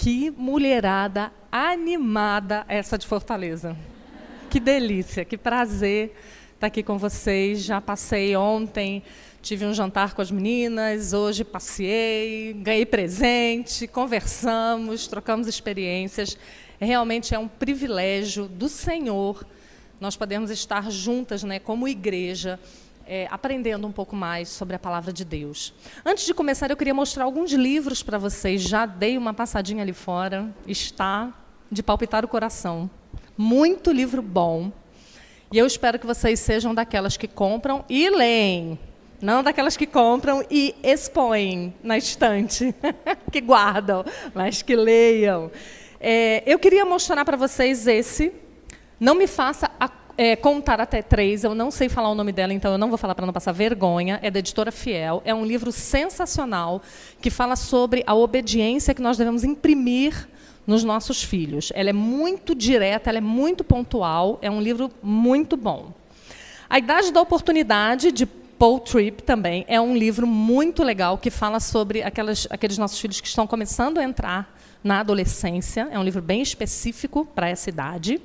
Que mulherada animada essa de Fortaleza. Que delícia, que prazer estar aqui com vocês. Já passei ontem, tive um jantar com as meninas, hoje passeei, ganhei presente, conversamos, trocamos experiências. Realmente é um privilégio do Senhor nós podemos estar juntas, né, como igreja, aprendendo um pouco mais sobre a palavra de Deus. Antes de começar, eu queria mostrar alguns livros para vocês. Já dei uma passadinha ali fora. Está de palpitar o coração. Muito livro bom. E eu espero que vocês sejam daquelas que compram e leem. Não daquelas que compram e expõem na estante, que guardam, mas que leiam. Eu queria mostrar para vocês esse. Não me faça contar até 3, eu não sei falar o nome dela, então eu não vou falar para não passar vergonha. É da editora Fiel, é um livro sensacional que fala sobre a obediência que nós devemos imprimir nos nossos filhos. Ela é muito direta, ela é muito pontual, é um livro muito bom. A Idade da Oportunidade, de Paul Tripp, também é um livro muito legal que fala sobre aqueles nossos filhos que estão começando a entrar na adolescência. É um livro bem específico para essa idade.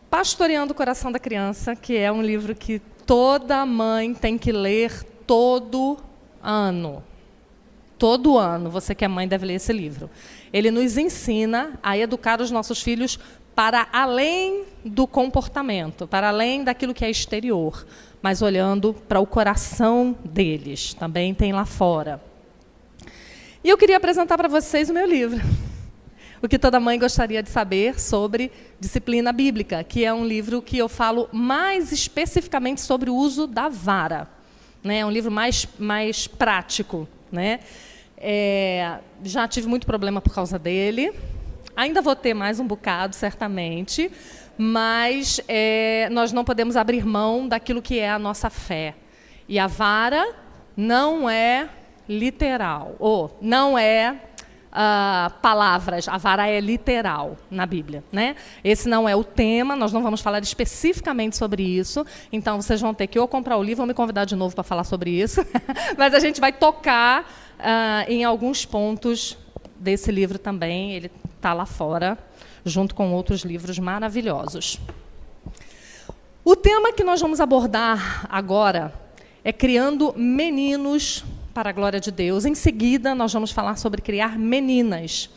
Pastoreando o Coração da Criança, que é um livro que toda mãe tem que ler todo ano. Todo ano, você que é mãe deve ler esse livro. Ele nos ensina a educar os nossos filhos para além do comportamento, para além daquilo que é exterior, mas olhando para o coração deles. Também tem lá fora. E eu queria apresentar para vocês o meu livro. O que toda mãe gostaria de saber sobre disciplina bíblica, que é um livro que eu falo mais especificamente sobre o uso da vara. Né? É um livro mais prático. Né? Já tive muito problema por causa dele. Ainda vou ter mais um bocado, certamente. Mas nós não podemos abrir mão daquilo que é a nossa fé. E a vara não é literal, ou não é... palavras, a vara é literal na Bíblia. Né? Esse não é o tema, nós não vamos falar especificamente sobre isso, então vocês vão ter que ou comprar o livro ou me convidar de novo para falar sobre isso, mas a gente vai tocar em alguns pontos desse livro também, ele está lá fora, junto com outros livros maravilhosos. O tema que nós vamos abordar agora é criando meninos para a glória de Deus. Em seguida, nós vamos falar sobre criar meninas.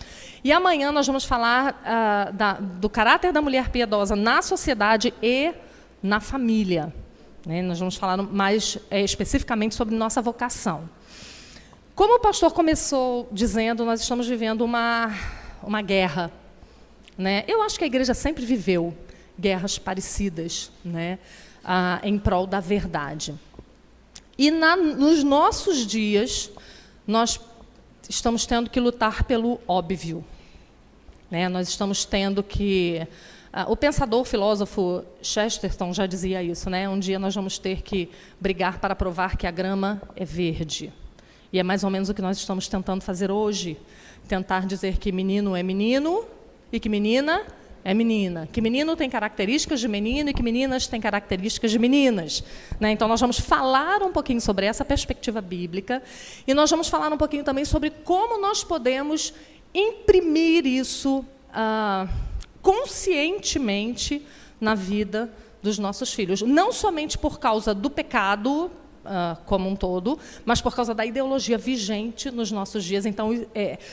E amanhã nós vamos falar do caráter da mulher piedosa na sociedade e na família. Né? Nós vamos falar mais especificamente sobre nossa vocação. Como o pastor começou dizendo, nós estamos vivendo uma guerra. Né? Eu acho que a igreja sempre viveu guerras parecidas, né? Em prol da verdade. E nos nossos dias, nós estamos tendo que lutar pelo óbvio. Né? Nós estamos tendo que... o pensador, o filósofo Chesterton já dizia isso. Né? Um dia nós vamos ter que brigar para provar que a grama é verde. E é mais ou menos o que nós estamos tentando fazer hoje. Tentar dizer que menino é menino e que menina é menina, que menino tem características de menino e que meninas têm características de meninas. Né? Então, nós vamos falar um pouquinho sobre essa perspectiva bíblica e nós vamos falar um pouquinho também sobre como nós podemos imprimir isso conscientemente na vida dos nossos filhos. Não somente por causa do pecado como um todo, mas por causa da ideologia vigente nos nossos dias. Então,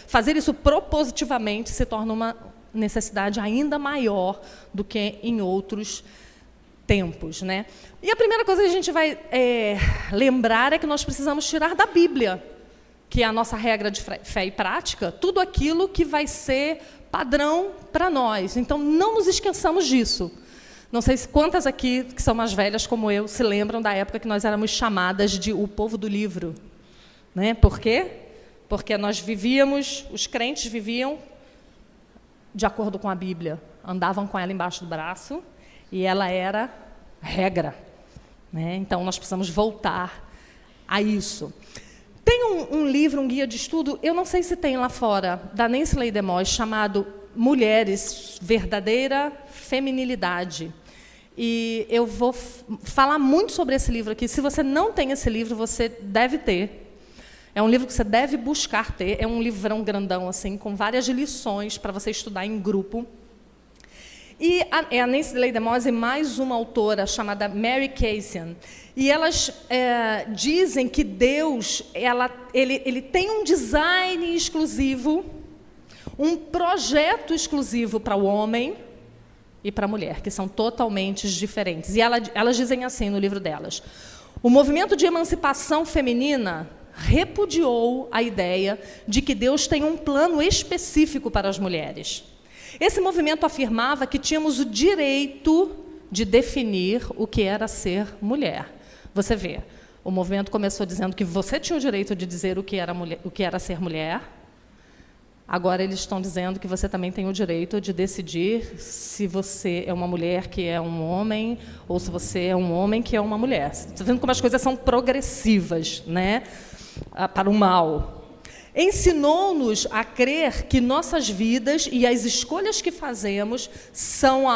fazer isso propositivamente se torna uma necessidade ainda maior do que em outros tempos. Né? E a primeira coisa que a gente vai lembrar é que nós precisamos tirar da Bíblia, que é a nossa regra de fé e prática, tudo aquilo que vai ser padrão para nós. Então, não nos esqueçamos disso. Não sei quantas aqui, que são mais velhas como eu, se lembram da época que nós éramos chamadas de o povo do livro. Né? Por quê? Porque nós vivíamos, os crentes viviam de acordo com a Bíblia, andavam com ela embaixo do braço e ela era regra. Né? Então, nós precisamos voltar a isso. Tem um livro, um guia de estudo, eu não sei se tem lá fora, da Nancy Leigh DeMoss, chamado Mulheres, Verdadeira Feminilidade. E eu vou falar muito sobre esse livro aqui. Se você não tem esse livro, você deve ter. É um livro que você deve buscar ter. É um livrão grandão, assim, com várias lições para você estudar em grupo. E a Nancy Leigh DeMoss e mais uma autora chamada Mary Kaysen. E elas dizem que Deus ele tem um design exclusivo, um projeto exclusivo para o homem e para a mulher, que são totalmente diferentes. E elas dizem assim no livro delas: o movimento de emancipação feminina repudiou a ideia de que Deus tem um plano específico para as mulheres. Esse movimento afirmava que tínhamos o direito de definir o que era ser mulher. Você vê, o movimento começou dizendo que você tinha o direito de dizer o que era ser mulher. Agora eles estão dizendo que você também tem o direito de decidir se você é uma mulher que é um homem ou se você é um homem que é uma mulher. Você está vendo como as coisas são progressivas, né? Para o mal. Ensinou-nos a crer que nossas vidas e as escolhas que fazemos são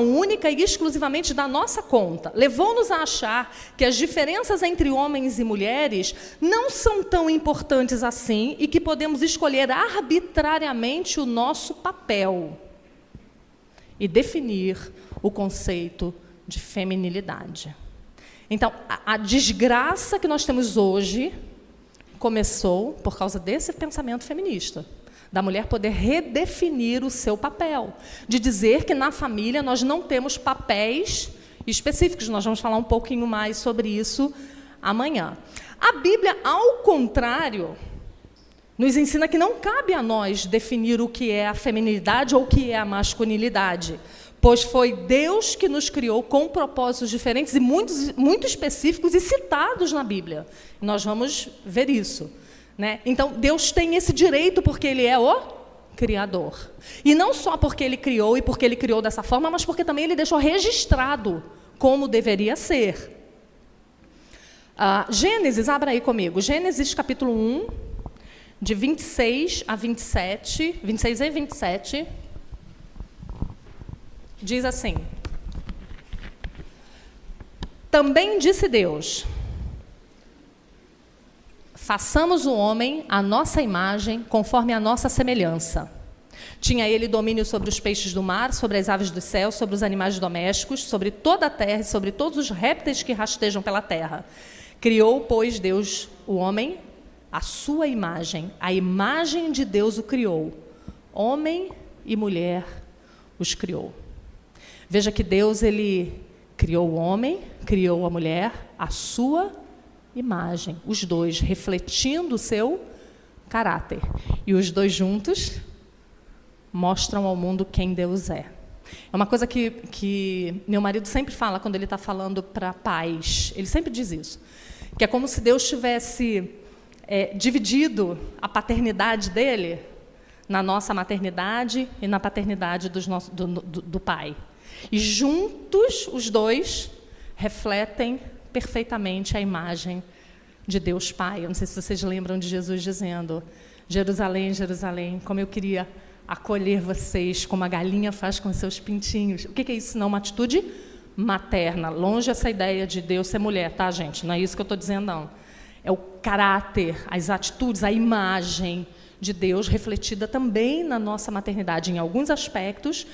única e exclusivamente da nossa conta. Levou-nos a achar que as diferenças entre homens e mulheres não são tão importantes assim e que podemos escolher arbitrariamente o nosso papel e definir o conceito de feminilidade. Então, a desgraça que nós temos hoje começou por causa desse pensamento feminista, da mulher poder redefinir o seu papel, de dizer que na família nós não temos papéis específicos. Nós vamos falar um pouquinho mais sobre isso amanhã. A Bíblia, ao contrário, nos ensina que não cabe a nós definir o que é a feminilidade ou o que é a masculinidade, pois foi Deus que nos criou com propósitos diferentes e muito específicos e citados na Bíblia. Nós vamos ver isso, né? Então, Deus tem esse direito porque Ele é o Criador. E não só porque Ele criou e porque Ele criou dessa forma, mas porque também Ele deixou registrado como deveria ser. Gênesis, abra aí comigo. Gênesis capítulo 1, de 26 a 27, 26 e 27... diz assim: também disse Deus, façamos o homem à nossa imagem, conforme a nossa semelhança. Tinha ele domínio sobre os peixes do mar, sobre as aves do céu, sobre os animais domésticos, sobre toda a terra e sobre todos os répteis que rastejam pela terra. Criou, pois, Deus o homem à sua imagem. A imagem de Deus o criou. Homem e mulher os criou. Veja que Deus, Ele criou o homem, criou a mulher, à sua imagem. Os dois refletindo o seu caráter. E os dois juntos mostram ao mundo quem Deus é. É uma coisa que meu marido sempre fala quando ele está falando para pais. Ele sempre diz isso. Que é como se Deus tivesse dividido a paternidade dele na nossa maternidade e na paternidade do pai. E juntos, os dois refletem perfeitamente a imagem de Deus Pai. Eu não sei se vocês lembram de Jesus dizendo: Jerusalém, Jerusalém, como eu queria acolher vocês, como a galinha faz com seus pintinhos. O que é isso? Não, uma atitude materna. Longe essa ideia de Deus ser mulher, tá, gente? Não é isso que eu estou dizendo, não. É o caráter, as atitudes, a imagem de Deus refletida também na nossa maternidade, em alguns aspectos,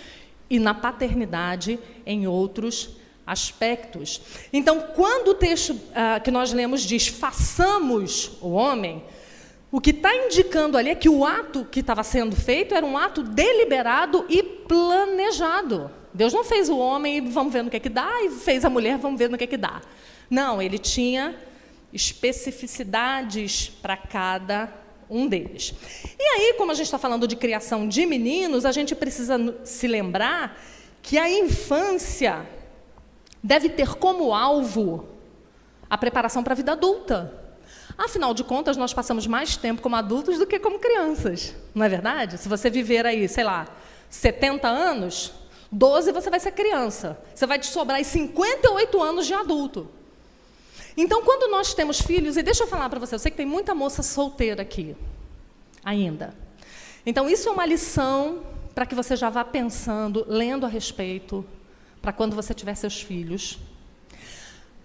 e na paternidade em outros aspectos. Então, quando o texto que nós lemos diz façamos o homem, o que está indicando ali é que o ato que estava sendo feito era um ato deliberado e planejado. Deus não fez o homem e vamos ver no que dá, e fez a mulher, vamos ver no que dá. Não, ele tinha especificidades para cada um deles. E aí, como a gente está falando de criação de meninos, a gente precisa se lembrar que a infância deve ter como alvo a preparação para a vida adulta. Afinal de contas, nós passamos mais tempo como adultos do que como crianças, não é verdade? Se você viver aí, sei lá, 70 anos, 12 você vai ser criança. Você vai te sobrar 58 anos de adulto. Então, quando nós temos filhos, e deixa eu falar para você, eu sei que tem muita moça solteira aqui, ainda. Então, isso é uma lição para que você já vá pensando, lendo a respeito, para quando você tiver seus filhos.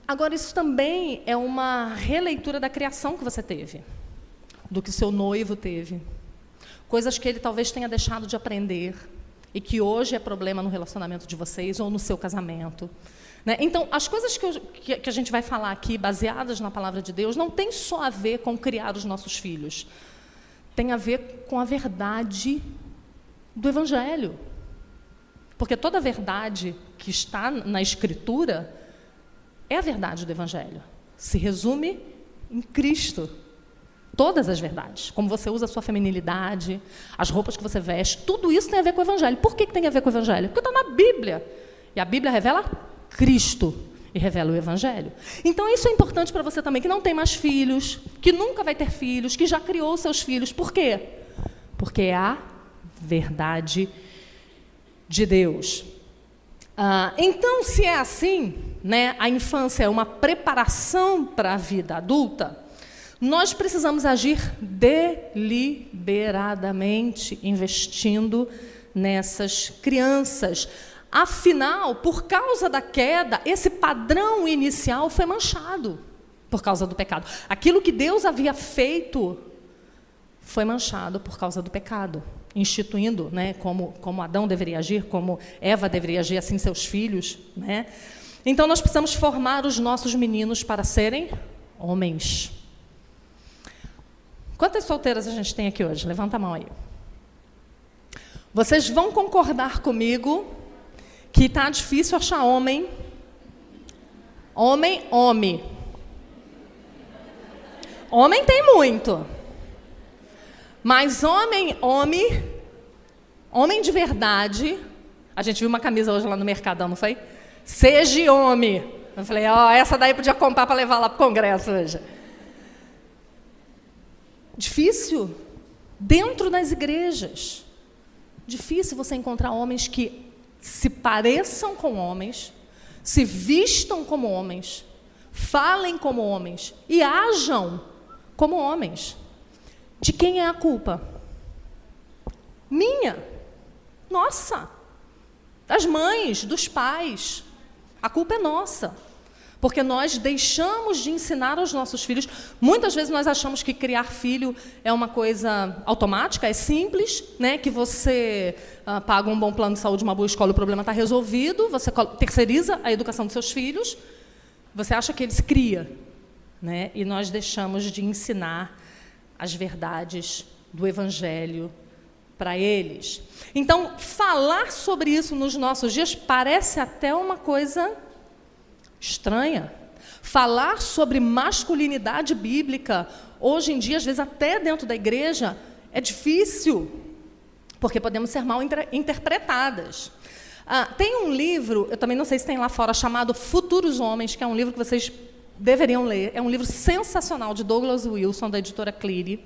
Agora, isso também é uma releitura da criação que você teve. do que seu noivo teve. Coisas que ele talvez tenha deixado de aprender e que hoje é problema no relacionamento de vocês ou no seu casamento. Né? Então, as coisas que a gente vai falar aqui, baseadas na palavra de Deus, não tem só a ver com criar os nossos filhos. Tem a ver com a verdade do Evangelho. Porque toda a verdade que está na Escritura é a verdade do Evangelho. Se resume em Cristo. Todas as verdades. Como você usa a sua feminilidade, as roupas que você veste, tudo isso tem a ver com o Evangelho. Por que tem a ver com o Evangelho? Porque está na Bíblia. E a Bíblia revela Cristo e revela o Evangelho. Então, isso é importante para você também, que não tem mais filhos, que nunca vai ter filhos, que já criou seus filhos. Por quê? Porque é a verdade de Deus. Então, se é assim, né, a infância é uma preparação para a vida adulta, nós precisamos agir deliberadamente, investindo nessas crianças. Afinal, por causa da queda, esse padrão inicial foi manchado por causa do pecado. Aquilo que Deus havia feito foi manchado por causa do pecado, instituindo, né, como Adão deveria agir, como Eva deveria agir, assim seus filhos. Né? Então, nós precisamos formar os nossos meninos para serem homens. Quantas solteiras a gente tem aqui hoje? Levanta a mão aí. Vocês vão concordar comigo que está difícil achar homem. Homem. Homem tem muito. Mas homem de verdade. A gente viu uma camisa hoje lá no Mercadão, não foi? Seja homem. Eu falei, essa daí podia comprar para levar lá para o congresso hoje. Difícil. Dentro das igrejas. Difícil você encontrar homens que se pareçam com homens, se vistam como homens, falem como homens e ajam como homens. De quem é a culpa? Minha. Nossa. Das mães, dos pais. A culpa é nossa. Porque nós deixamos de ensinar aos nossos filhos. Muitas vezes nós achamos que criar filho é uma coisa automática, é simples, né? Que você paga um bom plano de saúde, uma boa escola, o problema está resolvido, você terceiriza a educação dos seus filhos, você acha que ele se cria. Né? E nós deixamos de ensinar as verdades do Evangelho para eles. Então, falar sobre isso nos nossos dias parece até uma coisa estranha. Falar sobre masculinidade bíblica, hoje em dia, às vezes até dentro da igreja, é difícil, porque podemos ser mal interpretadas. Tem um livro, eu também não sei se tem lá fora, chamado Futuros Homens, que é um livro que vocês deveriam ler. É um livro sensacional, de Douglas Wilson, da editora Cleary.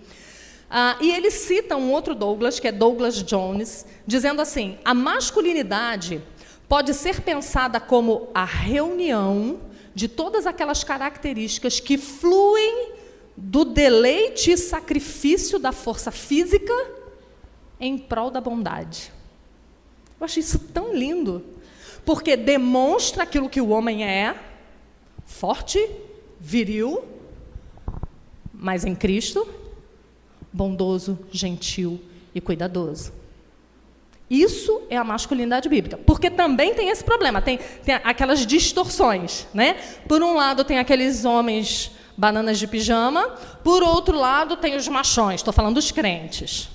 E ele cita um outro Douglas, que é Douglas Jones, dizendo assim: a masculinidade pode ser pensada como a reunião de todas aquelas características que fluem do deleite e sacrifício da força física em prol da bondade. Eu acho isso tão lindo, porque demonstra aquilo que o homem é, forte, viril, mas em Cristo, bondoso, gentil e cuidadoso. Isso é a masculinidade bíblica, porque também tem esse problema, tem aquelas distorções, né? Por um lado tem aqueles homens bananas de pijama, por outro lado tem os machões, estou falando dos crentes.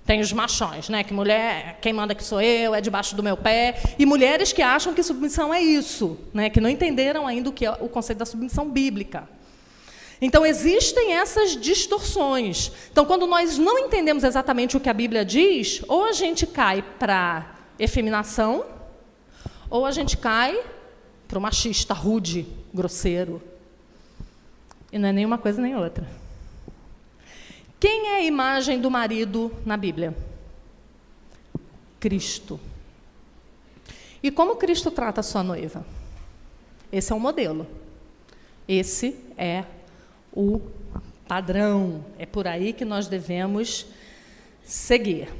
Tem os machões, né? Que mulher, quem manda que sou eu, é debaixo do meu pé. E mulheres que acham que submissão é isso, né? Que não entenderam ainda o que é o conceito da submissão bíblica. Então, existem essas distorções. Então, quando nós não entendemos exatamente o que a Bíblia diz, ou a gente cai para efeminação, ou a gente cai para o machista rude, grosseiro. E não é nenhuma coisa nem outra. Quem é a imagem do marido na Bíblia? Cristo. E como Cristo trata a sua noiva? Esse é o modelo. Esse é o padrão. É por aí que nós devemos seguir.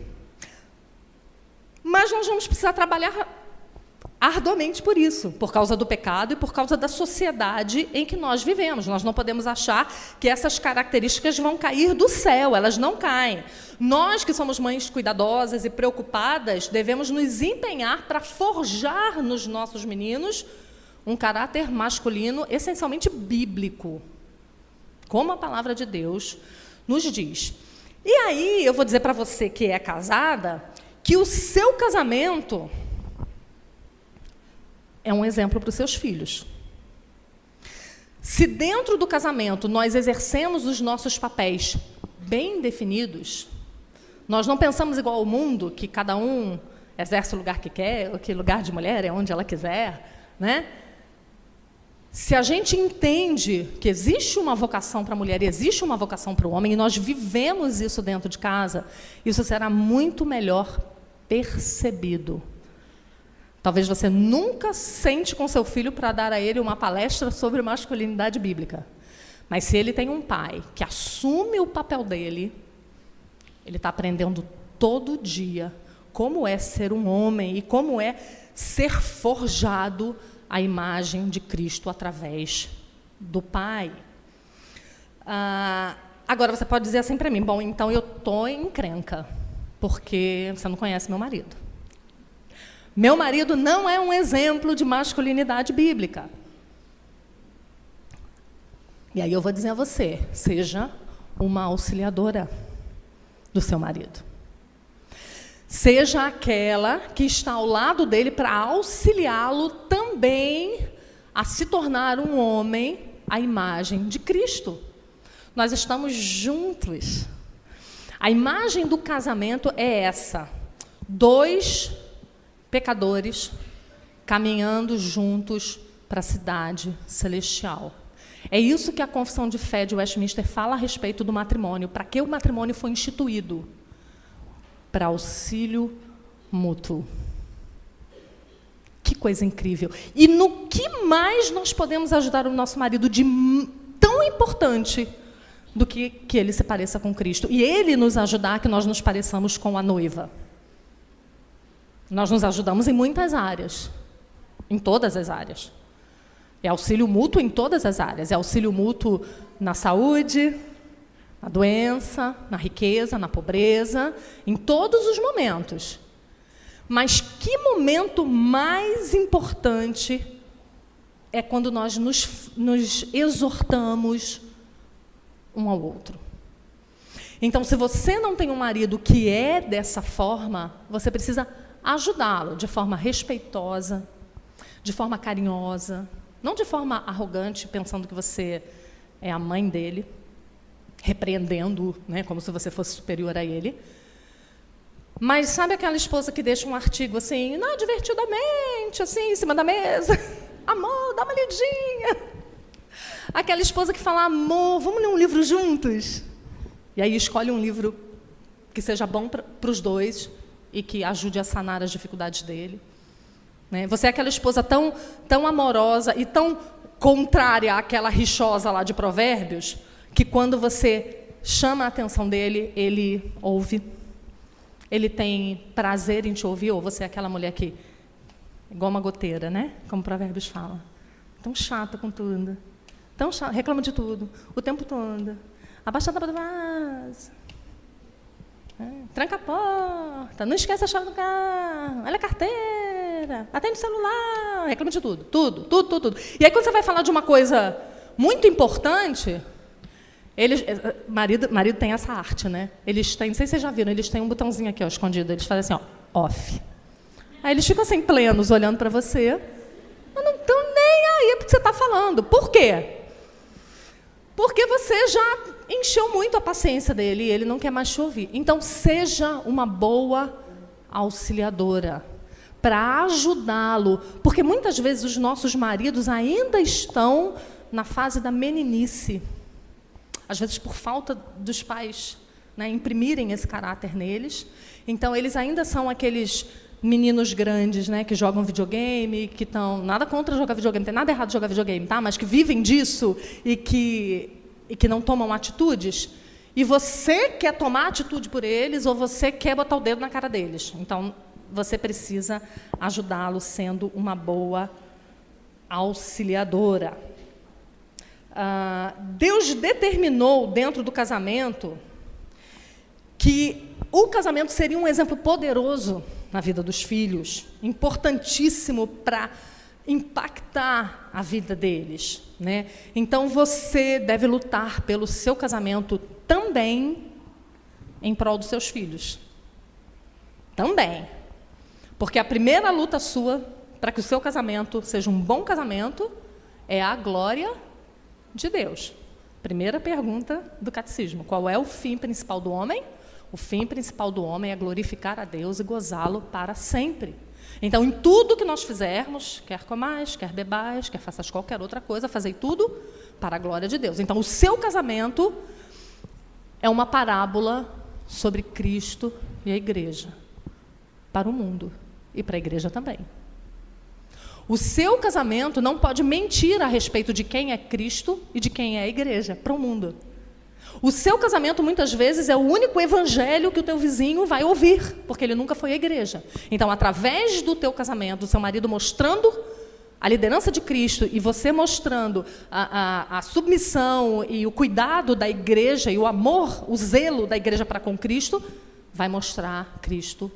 Mas nós vamos precisar trabalhar arduamente por isso, por causa do pecado e por causa da sociedade em que nós vivemos. Nós não podemos achar que essas características vão cair do céu, elas não caem. Nós que somos mães cuidadosas e preocupadas, devemos nos empenhar para forjar nos nossos meninos um caráter masculino essencialmente bíblico, como a palavra de Deus nos diz. E aí, eu vou dizer para você que é casada, que o seu casamento é um exemplo para os seus filhos. Se dentro do casamento nós exercemos os nossos papéis bem definidos, nós não pensamos igual ao mundo, que cada um exerce o lugar que quer, que lugar de mulher é onde ela quiser, né? Se a gente entende que existe uma vocação para a mulher e existe uma vocação para o homem, e nós vivemos isso dentro de casa, isso será muito melhor percebido. Talvez você nunca sente com seu filho para dar a ele uma palestra sobre masculinidade bíblica. Mas se ele tem um pai que assume o papel dele, ele está aprendendo todo dia como é ser um homem e como é ser forjado à imagem de Cristo através do pai. Agora você pode dizer assim para mim, bom, então eu estou em encrenca, porque você não conhece meu marido. Meu marido não é um exemplo de masculinidade bíblica. E aí eu vou dizer a você, seja uma auxiliadora do seu marido. Seja aquela que está ao lado dele para auxiliá-lo também a se tornar um homem à imagem de Cristo. Nós estamos juntos. A imagem do casamento é essa: dois pecadores caminhando juntos para a cidade celestial. É isso que a Confissão de Fé de Westminster fala a respeito do matrimônio. Para que o matrimônio foi instituído? Para auxílio mútuo. Que coisa incrível. E no que mais nós podemos ajudar o nosso marido de tão importante do que ele se pareça com Cristo? E ele nos ajudar que nós nos pareçamos com a noiva. Nós nos ajudamos em muitas áreas, em todas as áreas. É auxílio mútuo em todas as áreas. É auxílio mútuo na saúde, na doença, na riqueza, na pobreza, em todos os momentos. Mas que momento mais importante é quando nós nos exortamos um ao outro. Então, se você não tem um marido que é dessa forma, você precisa ajudá-lo de forma respeitosa, de forma carinhosa, não de forma arrogante, pensando que você é a mãe dele, repreendendo-o, né, como se você fosse superior a ele. Mas sabe aquela esposa que deixa um artigo assim, não, divertidamente, assim, em cima da mesa? Amor, dá uma lidinha. Aquela esposa que fala, amor, vamos ler um livro juntos? E aí escolhe um livro que seja bom para os dois e que ajude a sanar as dificuldades dele. Né? Você é aquela esposa tão amorosa e tão contrária àquela rixosa lá de Provérbios, que quando você chama a atenção dele, ele ouve. Ele tem prazer em te ouvir, ou você é aquela mulher que, igual uma goteira, né? Como Provérbios fala. Tão chata com tudo. Tão chata, reclama de tudo, o tempo todo. Abaixa a tampa do vaso. Tranca a porta, não esquece a chave do carro, olha a carteira, atende o celular, reclama de tudo, tudo. E aí, quando você vai falar de uma coisa muito importante, marido tem essa arte, né? Eles têm, não sei se vocês já viram, eles têm um botãozinho aqui, ó, escondido, eles fazem assim, ó, off. Aí eles ficam assim, plenos, olhando para você, mas não estão nem aí para o que você está falando. Por quê? Porque você já encheu muito a paciência dele e ele não quer mais te ouvir. Então, seja uma boa auxiliadora para ajudá-lo. Porque muitas vezes os nossos maridos ainda estão na fase da meninice. Às vezes por falta dos pais, né, imprimirem esse caráter neles. Então, eles ainda são aqueles meninos grandes, né, que jogam videogame, que estão... Nada contra jogar videogame, não tem nada errado de jogar videogame, tá? Mas que vivem disso e que não tomam atitudes. E você quer tomar atitude por eles ou você quer botar o dedo na cara deles. Então, você precisa ajudá-lo sendo uma boa auxiliadora. Deus determinou dentro do casamento que o casamento seria um exemplo poderoso na vida dos filhos, importantíssimo para impactar a vida deles, né? Então você deve lutar pelo seu casamento também em prol dos seus filhos. Também. Porque a primeira luta sua para que o seu casamento seja um bom casamento é a glória de Deus. Primeira pergunta do catecismo: qual é o fim principal do homem? O fim principal do homem é glorificar a Deus e gozá-lo para sempre. Então, em tudo que nós fizermos, quer comais, quer bebais, quer faças qualquer outra coisa, fazei tudo para a glória de Deus. Então, o seu casamento é uma parábola sobre Cristo e a igreja, para o mundo e para a igreja também. O seu casamento não pode mentir a respeito de quem é Cristo e de quem é a igreja, para o mundo. O seu casamento, muitas vezes, é o único evangelho que o teu vizinho vai ouvir, porque ele nunca foi à igreja. Então, através do teu casamento, do seu marido mostrando a liderança de Cristo e você mostrando a submissão e o cuidado da igreja e o amor, o zelo da igreja para com Cristo, vai mostrar Cristo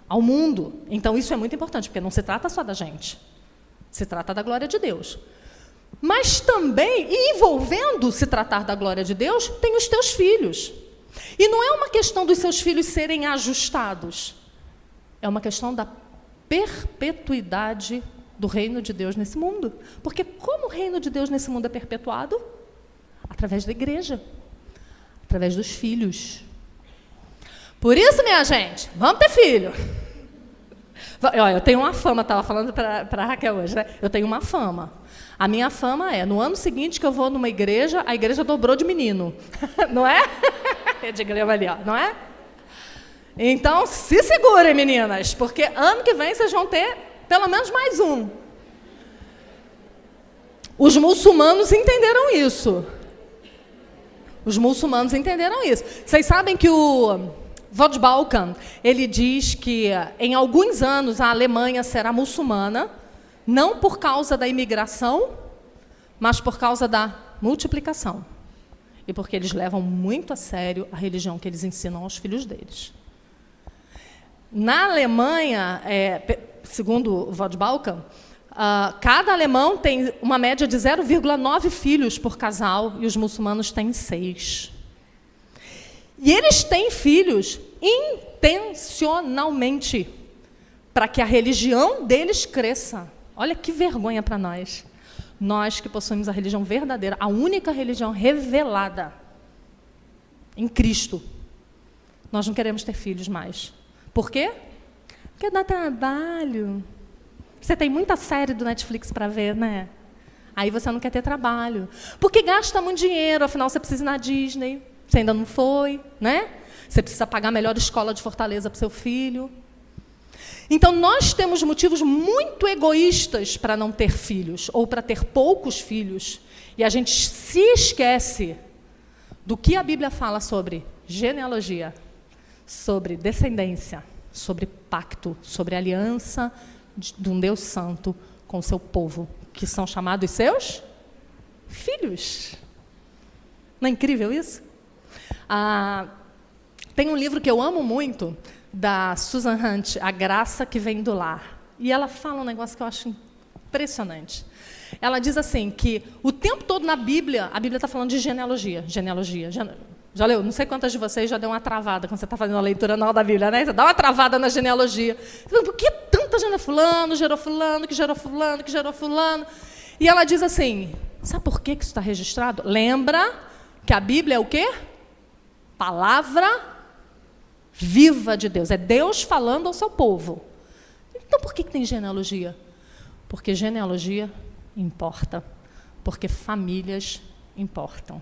ao mundo. Então, isso é muito importante, porque não se trata só da gente. Se trata da glória de Deus. Mas também, envolvendo se tratar da glória de Deus, tem os teus filhos. E não é uma questão dos seus filhos serem ajustados. É uma questão da perpetuidade do reino de Deus nesse mundo. Porque como o reino de Deus nesse mundo é perpetuado? Através da igreja. Através dos filhos. Por isso, minha gente, vamos ter filho. Eu tenho uma fama, estava falando para a Raquel hoje, né? Eu tenho uma fama. A minha fama é, no ano seguinte que eu vou numa igreja, a igreja dobrou de menino. Não é? Edgleu ali, ó, não é? Então, se segurem, meninas, porque ano que vem vocês vão ter pelo menos mais um. Os muçulmanos entenderam isso. Os muçulmanos entenderam isso. Vocês sabem que o Vodbalkan, ele diz que em alguns anos a Alemanha será muçulmana, não por causa da imigração, mas por causa da multiplicação. E porque eles levam muito a sério a religião que eles ensinam aos filhos deles. Na Alemanha, segundo o Vodbalkan, cada alemão tem uma média de 0,9 filhos por casal e os muçulmanos têm 6. E eles têm filhos intencionalmente para que a religião deles cresça. Olha que vergonha para nós. Nós que possuímos a religião verdadeira, a única religião revelada em Cristo. Nós não queremos ter filhos mais. Por quê? Porque dá trabalho. Você tem muita série do Netflix para ver, né? Aí você não quer ter trabalho. Porque gasta muito dinheiro, afinal você precisa ir na Disney. Você ainda não foi, né? Você precisa pagar a melhor escola de Fortaleza para o seu filho. Então, nós temos motivos muito egoístas para não ter filhos, ou para ter poucos filhos. E a gente se esquece do que a Bíblia fala sobre genealogia, sobre descendência, sobre pacto, sobre aliança de um Deus santo com o seu povo, que são chamados seus filhos. Não é incrível isso? Tem um livro que eu amo muito, da Susan Hunt, A Graça que Vem do Lar. E ela fala um negócio que eu acho impressionante. Ela diz assim, que o tempo todo na Bíblia, a Bíblia está falando de genealogia. Já leu? Não sei quantas de vocês já deu uma travada quando você está fazendo a leitura anual da Bíblia, né? Você dá uma travada na genealogia. Por que tanta gente? Fulano, gerou fulano, que gerou fulano, que gerou fulano. E ela diz assim, sabe por que isso está registrado? Lembra que a Bíblia é o quê? Palavra viva de Deus. É Deus falando ao seu povo. Então, por que tem genealogia? Porque genealogia importa. Porque famílias importam.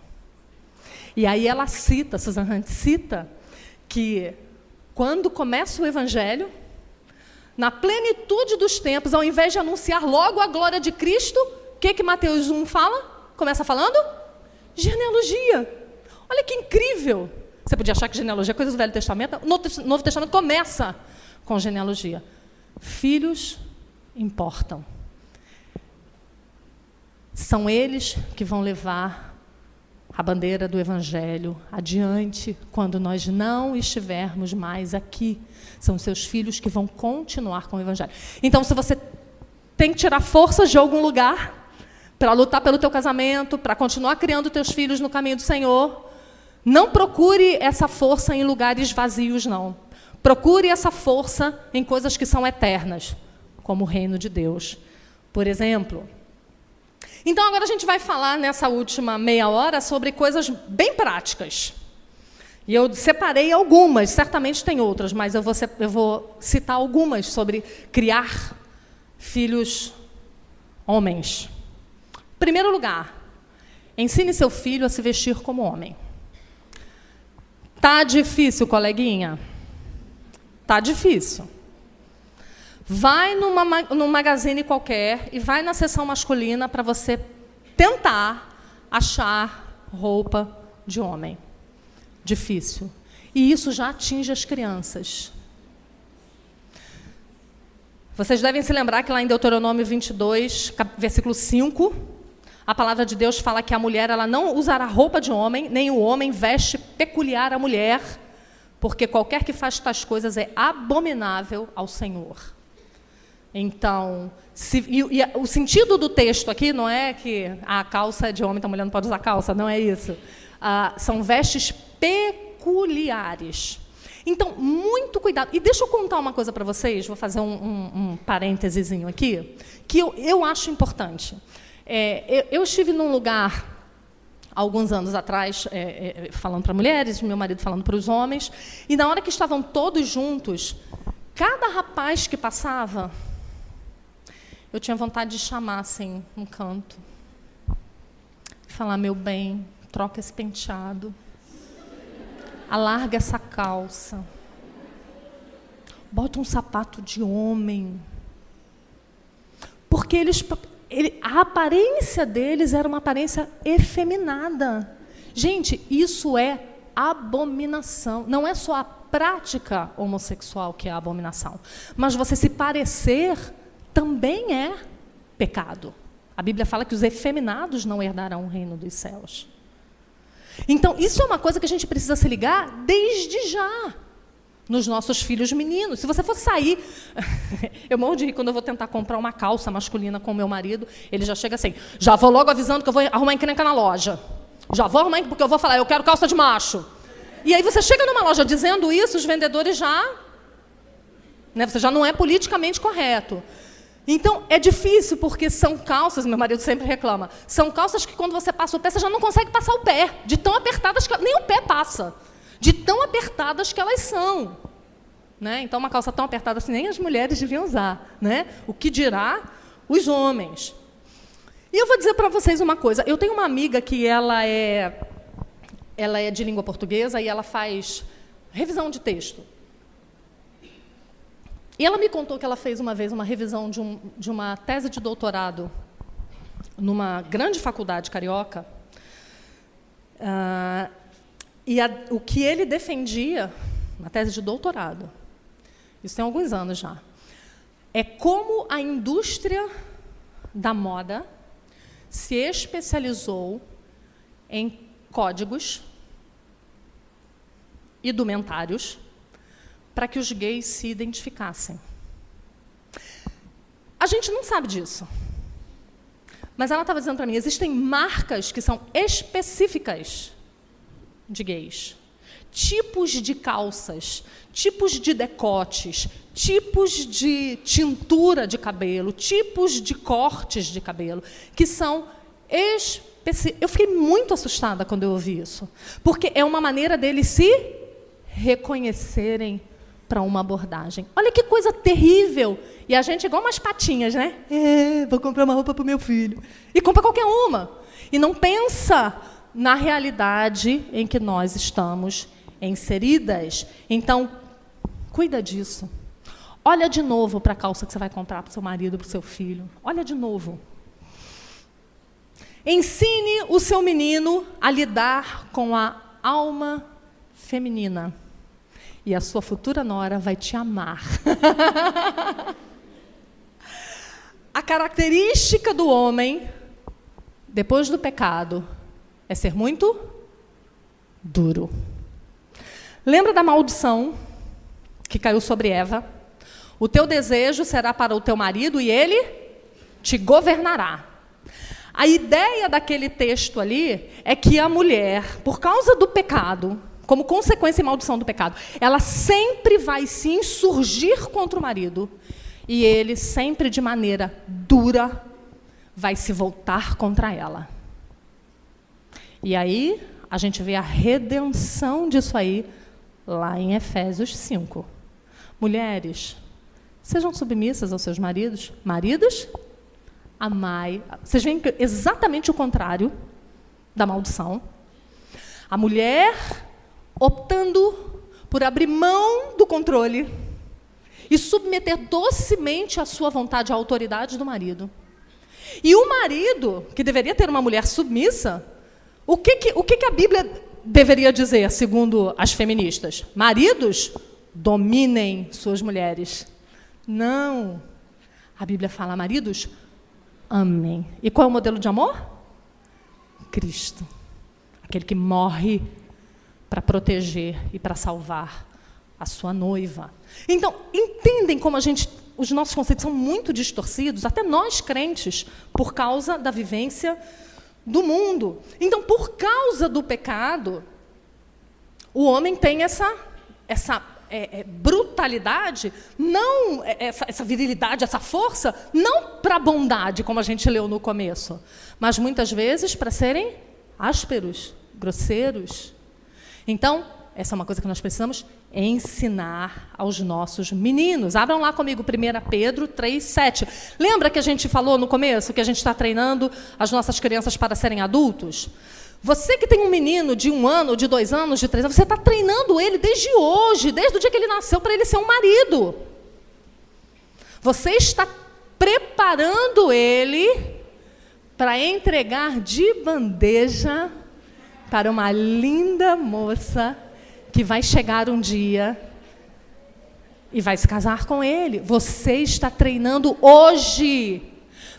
E aí ela cita, Susan Hunt cita, que quando começa o Evangelho, na plenitude dos tempos, ao invés de anunciar logo a glória de Cristo, o que Mateus 1 fala? Começa falando? Genealogia. Olha que incrível. Você podia achar que genealogia é coisa do Velho Testamento. O Novo Testamento começa com genealogia. Filhos importam. São eles que vão levar a bandeira do Evangelho adiante quando nós não estivermos mais aqui. São seus filhos que vão continuar com o Evangelho. Então, se você tem que tirar forças de algum lugar para lutar pelo teu casamento, para continuar criando teus filhos no caminho do Senhor, não procure essa força em lugares vazios, não. Procure essa força em coisas que são eternas, como o reino de Deus. Por exemplo. Então, agora a gente vai falar, nessa última meia hora, sobre coisas bem práticas. E eu separei algumas, certamente tem outras, mas eu vou citar algumas sobre criar filhos homens. Em primeiro lugar, ensine seu filho a se vestir como homem. Tá difícil, coleguinha? Tá difícil. Vai num magazine qualquer e vai na seção masculina para você tentar achar roupa de homem. Difícil. E isso já atinge as crianças. Vocês devem se lembrar que lá em Deuteronômio 22, versículo 5, a palavra de Deus fala que a mulher ela não usará roupa de homem, nem o homem veste peculiar à mulher, porque qualquer que faz tais coisas é abominável ao Senhor. Então, o sentido do texto aqui não é que a calça é de homem, então a mulher não pode usar calça, não é isso. São vestes peculiares. Então, muito cuidado. E deixa eu contar uma coisa para vocês, vou fazer um parêntesezinho aqui, que eu acho importante. Eu estive num lugar, alguns anos atrás, falando para mulheres, meu marido falando para os homens, e na hora que estavam todos juntos, cada rapaz que passava, eu tinha vontade de chamar assim, um canto, e falar, meu bem, troca esse penteado, alarga essa calça, bota um sapato de homem, porque a aparência deles era uma aparência efeminada. Gente, isso é abominação. Não é só a prática homossexual que é a abominação, mas você se parecer também é pecado. A Bíblia fala que os efeminados não herdarão o reino dos céus. Então, isso é uma coisa que a gente precisa se ligar desde já nos nossos filhos meninos. Se você for sair... Eu morro de rir quando eu vou tentar comprar uma calça masculina com o meu marido, ele já chega assim, já vou logo avisando que eu vou arrumar encrenca na loja. Já vou arrumar, porque eu vou falar, eu quero calça de macho. E aí você chega numa loja dizendo isso, os vendedores já... Você já não é politicamente correto. Então, é difícil, porque são calças, meu marido sempre reclama, são calças que quando você passa o pé, você já não consegue passar o pé, de tão apertadas que nem o pé passa, de tão apertadas que elas são. Então, uma calça tão apertada assim, nem as mulheres deviam usar. O que dirá os homens? E eu vou dizer para vocês uma coisa, eu tenho uma amiga que ela é de língua portuguesa e ela faz revisão de texto. E ela me contou que ela fez uma vez uma revisão de uma tese de doutorado numa grande faculdade carioca. O que ele defendia, uma tese de doutorado, isso tem alguns anos já, é como a indústria da moda se especializou em códigos indumentários para que os gays se identificassem. A gente não sabe disso. Mas ela estava dizendo para mim, existem marcas que são específicas de gays. Tipos de calças, tipos de decotes, tipos de tintura de cabelo, tipos de cortes de cabelo, que são específicos. Eu fiquei muito assustada quando eu ouvi isso, porque é uma maneira deles se reconhecerem para uma abordagem. Olha que coisa terrível. E a gente igual umas patinhas, né? Vou comprar uma roupa para o meu filho. E compra qualquer uma. E não pensa na realidade em que nós estamos inseridas. Então, cuida disso. Olha de novo para a calça que você vai comprar para o seu marido, para o seu filho. Olha de novo. Ensine o seu menino a lidar com a alma feminina. e a sua futura nora vai te amar. A característica do homem, depois do pecado, é ser muito duro. Lembra da maldição que caiu sobre Eva? O teu desejo será para o teu marido e ele te governará. A ideia daquele texto ali é que a mulher, por causa do pecado, como consequência e maldição do pecado, ela sempre vai se insurgir contra o marido e ele sempre de maneira dura vai se voltar contra ela. E aí a gente vê a redenção disso aí lá em Efésios 5. Mulheres, sejam submissas aos seus maridos. Maridos, amai. Vocês veem exatamente o contrário da maldição. A mulher optando por abrir mão do controle e submeter docemente a sua vontade à autoridade do marido. E o marido, que deveria ter uma mulher submissa, o que a Bíblia deveria dizer, segundo as feministas? Maridos, dominem suas mulheres. Não. A Bíblia fala, maridos, amem. E qual é o modelo de amor? Cristo. Aquele que morre para proteger e para salvar a sua noiva. Então, entendem como os nossos conceitos são muito distorcidos, até nós crentes, por causa da vivência do mundo. Então, por causa do pecado, o homem tem essa brutalidade, não essa virilidade, essa força, não para a bondade, como a gente leu no começo, mas muitas vezes para serem ásperos, grosseiros. Então, essa é uma coisa que nós precisamos ensinar aos nossos meninos. Abram lá comigo 1 Pedro 3:7. Lembra que a gente falou no começo que a gente está treinando as nossas crianças para serem adultos? Você que tem um menino de 1 ano, de 2 anos, de 3 anos, você está treinando ele desde hoje, desde o dia que ele nasceu, para ele ser um marido. Você está preparando ele para entregar de bandeja para uma linda moça que vai chegar um dia e vai se casar com ele. Você está treinando hoje.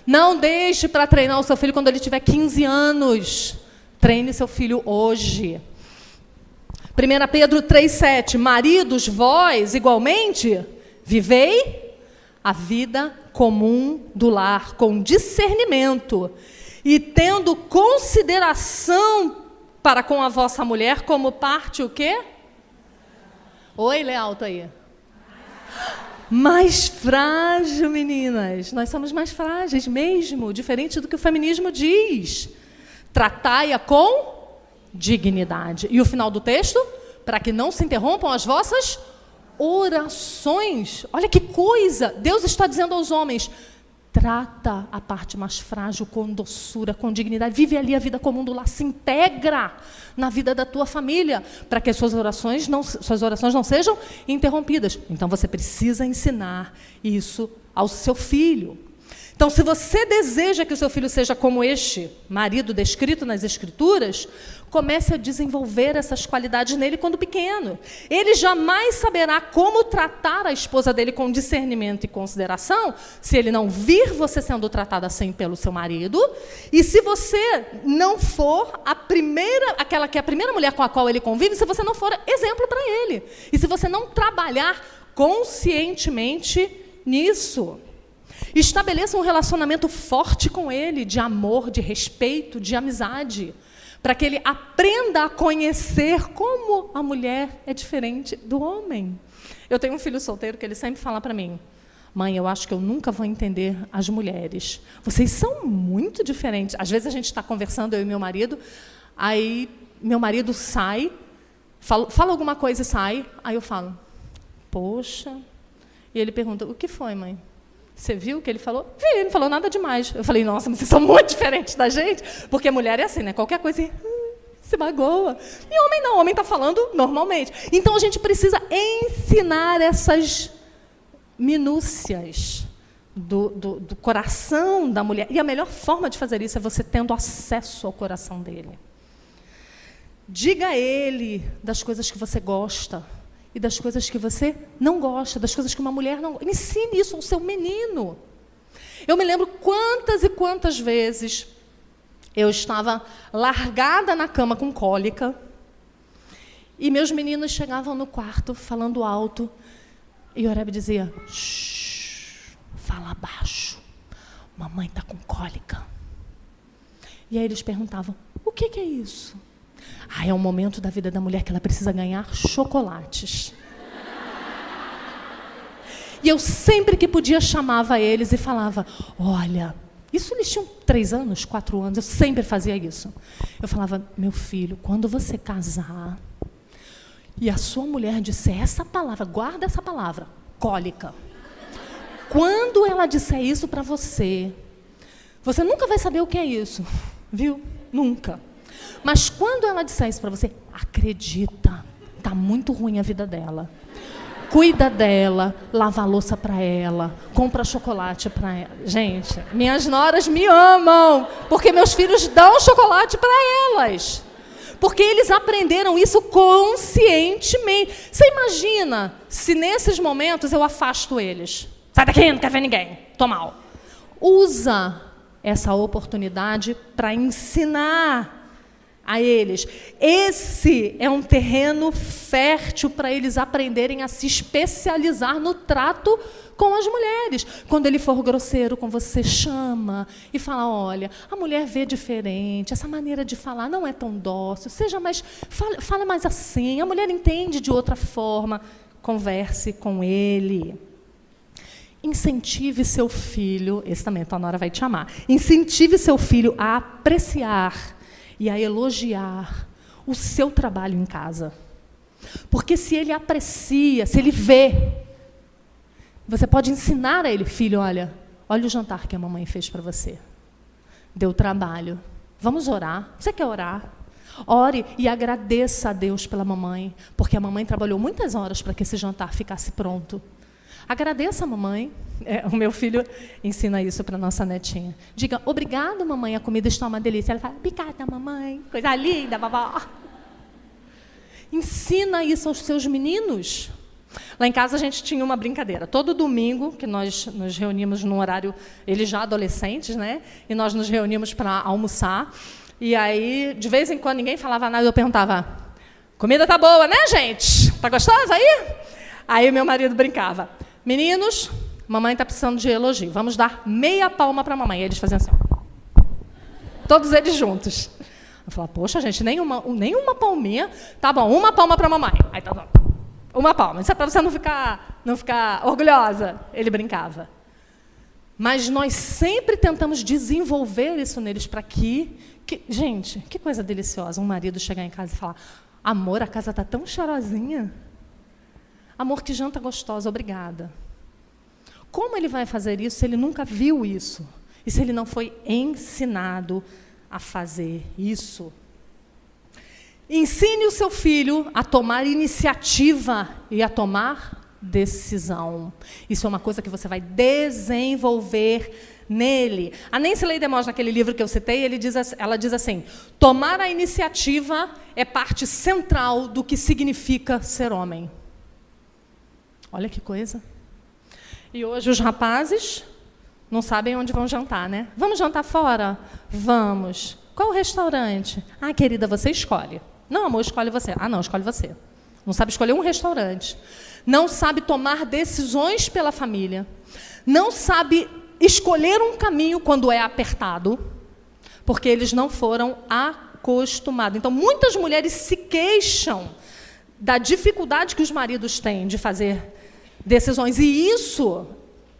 Não deixe para treinar o seu filho quando ele tiver 15 anos. Treine seu filho hoje. 1 Pedro 3:7. Maridos, vós, igualmente, vivei a vida comum do lar, com discernimento, e tendo consideração para com a vossa mulher, como parte o quê? Oi, lê alto aí. Mais frágil, meninas. Nós somos mais frágeis mesmo, diferente do que o feminismo diz. Tratai-a com dignidade. E o final do texto? Para que não se interrompam as vossas orações. Olha que coisa! Deus está dizendo aos homens, trata a parte mais frágil com doçura, com dignidade. Vive ali a vida comum do lar, se integra na vida da tua família, para que as suas orações não sejam interrompidas. Então você precisa ensinar isso ao seu filho. Então, se você deseja que o seu filho seja como este marido descrito nas Escrituras, comece a desenvolver essas qualidades nele quando pequeno. Ele jamais saberá como tratar a esposa dele com discernimento e consideração, se ele não vir você sendo tratada assim pelo seu marido, e se você não for aquela que é a primeira mulher com a qual ele convive, se você não for exemplo para ele. E se você não trabalhar conscientemente nisso. Estabeleça um relacionamento forte com ele, de amor, de respeito, de amizade, para que ele aprenda a conhecer como a mulher é diferente do homem. Eu tenho um filho solteiro que ele sempre fala para mim, mãe, eu acho que eu nunca vou entender as mulheres. Vocês são muito diferentes. Às vezes a gente está conversando, eu e meu marido, aí meu marido sai, fala alguma coisa e sai, aí eu falo, poxa, e ele pergunta, o que foi, mãe? Você viu o que ele falou? Vi, ele não falou nada demais. Eu falei, nossa, mas vocês são muito diferentes da gente. Porque mulher é assim, né? Qualquer coisa se magoa. E homem não, homem está falando normalmente. Então, a gente precisa ensinar essas minúcias do coração da mulher. E a melhor forma de fazer isso é você tendo acesso ao coração dele. Diga a ele das coisas que você gosta. e das coisas que você não gosta, das coisas que uma mulher não gosta. Ensine isso ao seu menino. Eu me lembro quantas e quantas vezes eu estava largada na cama com cólica e meus meninos chegavam no quarto falando alto e Oreb dizia: shh, fala baixo, mamãe está com cólica. E aí eles perguntavam: o que é isso? É um momento da vida da mulher que ela precisa ganhar chocolates. E eu sempre que podia chamava eles e falava: olha, isso eles tinham 3 anos, 4 anos, eu sempre fazia isso. Eu falava: meu filho, quando você casar e a sua mulher disser essa palavra, guarda essa palavra, cólica. Quando ela disser isso para você, você nunca vai saber o que é isso, viu? Nunca. Mas quando ela disser isso para você, acredita, está muito ruim a vida dela. Cuida dela, lava a louça para ela, compra chocolate para ela. Gente, minhas noras me amam, porque meus filhos dão chocolate para elas. Porque eles aprenderam isso conscientemente. Você imagina se nesses momentos eu afasto eles? Sai daqui, não quer ver ninguém, tô mal. Usa essa oportunidade para ensinar a eles. Esse é um terreno fértil para eles aprenderem a se especializar no trato com as mulheres. Quando ele for grosseiro com você, chama e fala: olha, a mulher vê diferente, essa maneira de falar não é tão dócil, seja mais, fala mais assim, a mulher entende de outra forma. Converse com ele. Incentive seu filho, esse também a tua nora vai te amar, incentive seu filho a apreciar e a elogiar o seu trabalho em casa. Porque se ele aprecia, se ele vê, você pode ensinar a ele: filho, olha o jantar que a mamãe fez para você. Deu trabalho. Vamos orar. Você quer orar? Ore e agradeça a Deus pela mamãe, porque a mamãe trabalhou muitas horas para que esse jantar ficasse pronto. Agradeça a mamãe. O meu filho ensina isso para a nossa netinha. Diga: obrigado, mamãe, a comida está uma delícia. Ela fala: obrigada, mamãe. Coisa linda, vovó. Ensina isso aos seus meninos. Lá em casa a gente tinha uma brincadeira. Todo domingo, que nós nos reuníamos num horário, eles já adolescentes, né? E nós nos reuníamos para almoçar. E aí, de vez em quando, ninguém falava nada, eu perguntava: comida tá boa, né, gente? Tá gostosa aí? Aí meu marido brincava: meninos, mamãe está precisando de elogio. Vamos dar meia palma para a mamãe. E eles faziam assim. Todos eles juntos. Eu falava: poxa, gente, nenhuma palminha. Tá bom, uma palma para a mamãe. Aí tá bom. Uma palma. Isso é para você não ficar orgulhosa. Ele brincava. Mas nós sempre tentamos desenvolver isso neles para gente, que coisa deliciosa. Um marido chegar em casa e falar: amor, a casa está tão cheirosinha. Amor, que janta gostosa, obrigada. Como ele vai fazer isso se ele nunca viu isso? E se ele não foi ensinado a fazer isso? Ensine o seu filho a tomar iniciativa e a tomar decisão. Isso é uma coisa que você vai desenvolver nele. A Nancy Leigh DeMoss, naquele livro que eu citei, ela diz assim: tomar a iniciativa é parte central do que significa ser homem. Olha que coisa. E hoje os rapazes não sabem onde vão jantar, né? Vamos jantar fora? Vamos. Qual o restaurante? Querida, você escolhe. Não, amor, escolhe você. Não, escolhe você. Não sabe escolher um restaurante. Não sabe tomar decisões pela família. Não sabe escolher um caminho quando é apertado, porque eles não foram acostumados. Então, muitas mulheres se queixam da dificuldade que os maridos têm de fazer decisões. E isso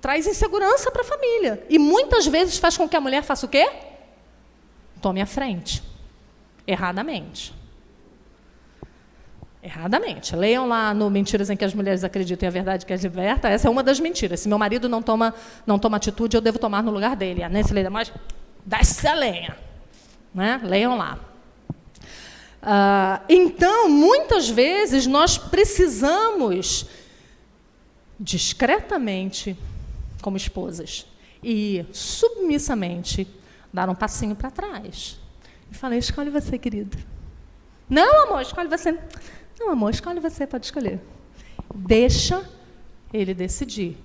traz insegurança para a família. E muitas vezes faz com que a mulher faça o quê? Tome a frente. Erradamente. Erradamente. Leiam lá no Mentiras em que as Mulheres Acreditam e a Verdade que as Liberta. Essa é uma das mentiras. Se meu marido não toma atitude, eu devo tomar no lugar dele. A Nancy Leigh DeMoss, desce a lenha. Né? Leiam lá. Então, muitas vezes, nós precisamos, discretamente, como esposas, e submissamente, dar um passinho para trás. E falei: escolhe você, querido. Não, amor, escolhe você. Não, amor, escolhe você, pode escolher. Deixa ele decidir.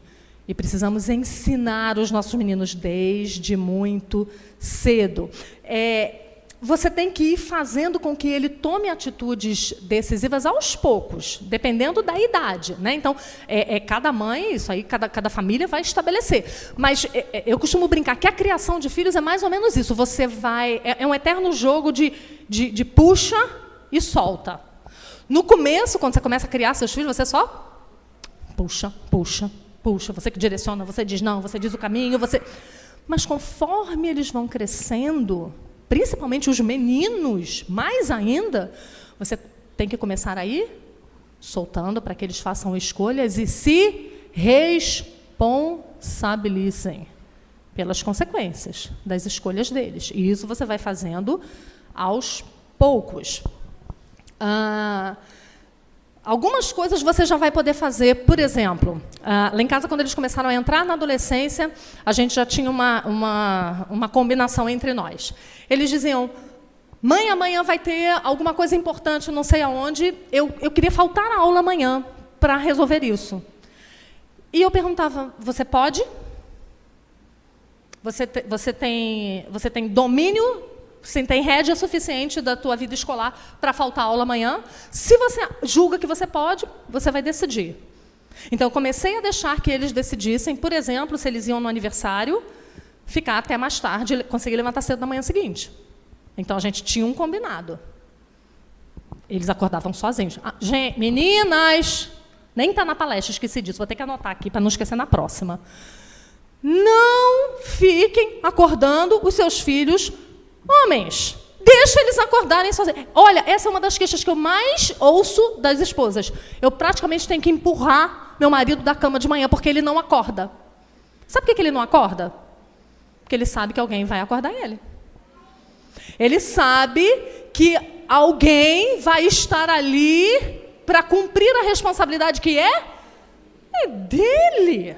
E precisamos ensinar os nossos meninos desde muito cedo. Você tem que ir fazendo com que ele tome atitudes decisivas aos poucos, dependendo da idade, né? Então, cada mãe, isso aí, cada família vai estabelecer. Mas eu costumo brincar que a criação de filhos é mais ou menos isso. Você vai... É um eterno jogo de puxa e solta. No começo, quando você começa a criar seus filhos, você só puxa, puxa, puxa. Você que direciona, você diz não, você diz o caminho, você... Mas conforme eles vão crescendo... Principalmente os meninos, mais ainda, você tem que começar a ir soltando para que eles façam escolhas e se responsabilizem pelas consequências das escolhas deles. E isso você vai fazendo aos poucos. Algumas coisas você já vai poder fazer, por exemplo, lá em casa, quando eles começaram a entrar na adolescência, a gente já tinha uma combinação entre nós. Eles diziam, mãe, amanhã vai ter alguma coisa importante, não sei aonde, eu queria faltar a aula amanhã para resolver isso. E eu perguntava, você pode? Você tem domínio? Você tem rédea suficiente da tua vida escolar para faltar aula amanhã? Se você julga que você pode, você vai decidir. Então, eu comecei a deixar que eles decidissem, por exemplo, se eles iam no aniversário, ficar até mais tarde, conseguir levantar cedo na manhã seguinte. Então, a gente tinha um combinado. Eles acordavam sozinhos. Gente, meninas, nem está na palestra, esqueci disso, vou ter que anotar aqui para não esquecer na próxima. Não fiquem acordando os seus filhos homens, deixa eles acordarem sozinhos. Olha, essa é uma das queixas que eu mais ouço das esposas. Eu praticamente tenho que empurrar meu marido da cama de manhã, porque ele não acorda. Sabe por que ele não acorda? Porque ele sabe que alguém vai acordar ele. Ele sabe que alguém vai estar ali para cumprir a responsabilidade que é dele.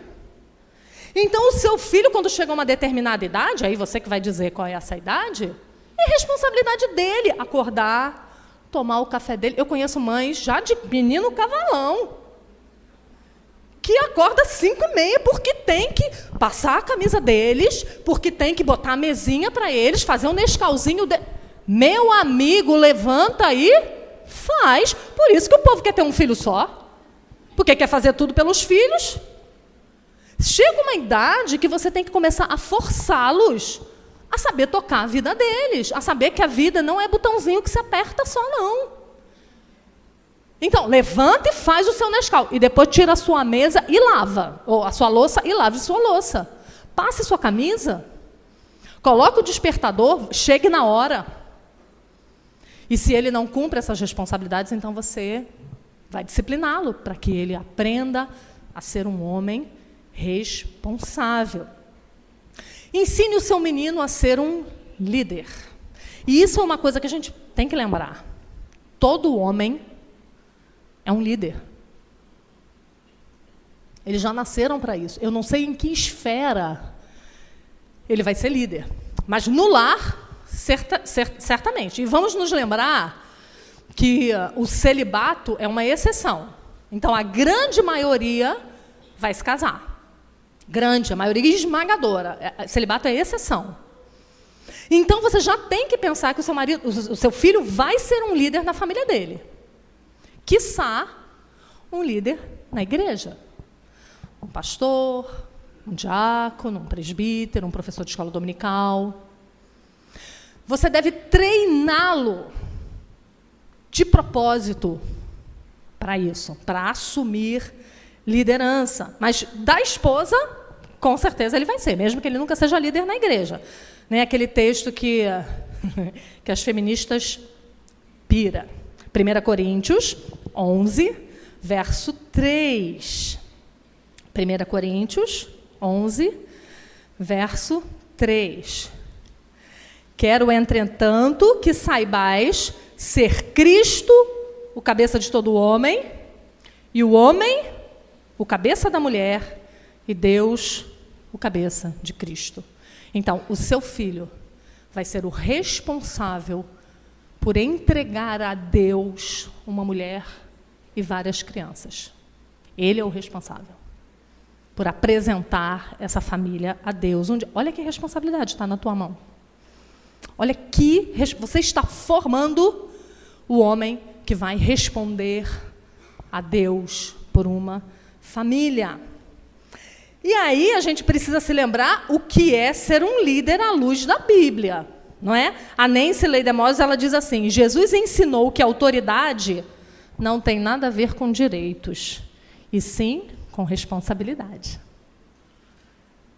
Então, o seu filho, quando chega a uma determinada idade, aí você que vai dizer qual é essa idade, é responsabilidade dele acordar, tomar o café dele. Eu conheço mães já de menino cavalão, que acorda 5h30 porque tem que passar a camisa deles, porque tem que botar a mesinha para eles, fazer um nescauzinho. Meu amigo, levanta aí, faz. Por isso que o povo quer ter um filho só, porque quer fazer tudo pelos filhos. Chega uma idade que você tem que começar a forçá-los a saber tocar a vida deles, a saber que a vida não é botãozinho que se aperta só, não. Então, levanta e faz o seu Nescau. E depois tira a sua mesa e lava. Ou a sua louça e lave sua louça. Passe sua camisa. Coloque o despertador, chegue na hora. E se ele não cumpre essas responsabilidades, então você vai discipliná-lo para que ele aprenda a ser um homem responsável. Ensine o seu menino a ser um líder. E isso é uma coisa que a gente tem que lembrar. Todo homem é um líder. Eles já nasceram para isso. Eu não sei em que esfera ele vai ser líder. Mas no lar, certamente. E vamos nos lembrar que o celibato é uma exceção. Então, a grande maioria vai se casar. Grande, a maioria esmagadora. Celibato é exceção. Então, você já tem que pensar que o seu filho vai ser um líder na família dele. Quiçá, um líder na igreja. Um pastor, um diácono, um presbítero, um professor de escola dominical. Você deve treiná-lo de propósito para isso, para assumir liderança. Mas da esposa, com certeza ele vai ser, mesmo que ele nunca seja líder na igreja. Né? Aquele texto que as feministas pira. 1 Coríntios 11, verso 3. 1 Coríntios 11, verso 3. Quero, entretanto, que saibais ser Cristo o cabeça de todo homem, e o homem o cabeça da mulher, e Deus o cabeça de Cristo. Então, o seu filho vai ser o responsável por entregar a Deus uma mulher e várias crianças. Ele é o responsável por apresentar essa família a Deus. Olha que responsabilidade está na tua mão. Olha que você está formando o homem que vai responder a Deus por uma família. E aí a gente precisa se lembrar o que é ser um líder à luz da Bíblia, não é? A Nancy Leigh-DeMoss, ela diz assim: Jesus ensinou que a autoridade não tem nada a ver com direitos, e sim com responsabilidade.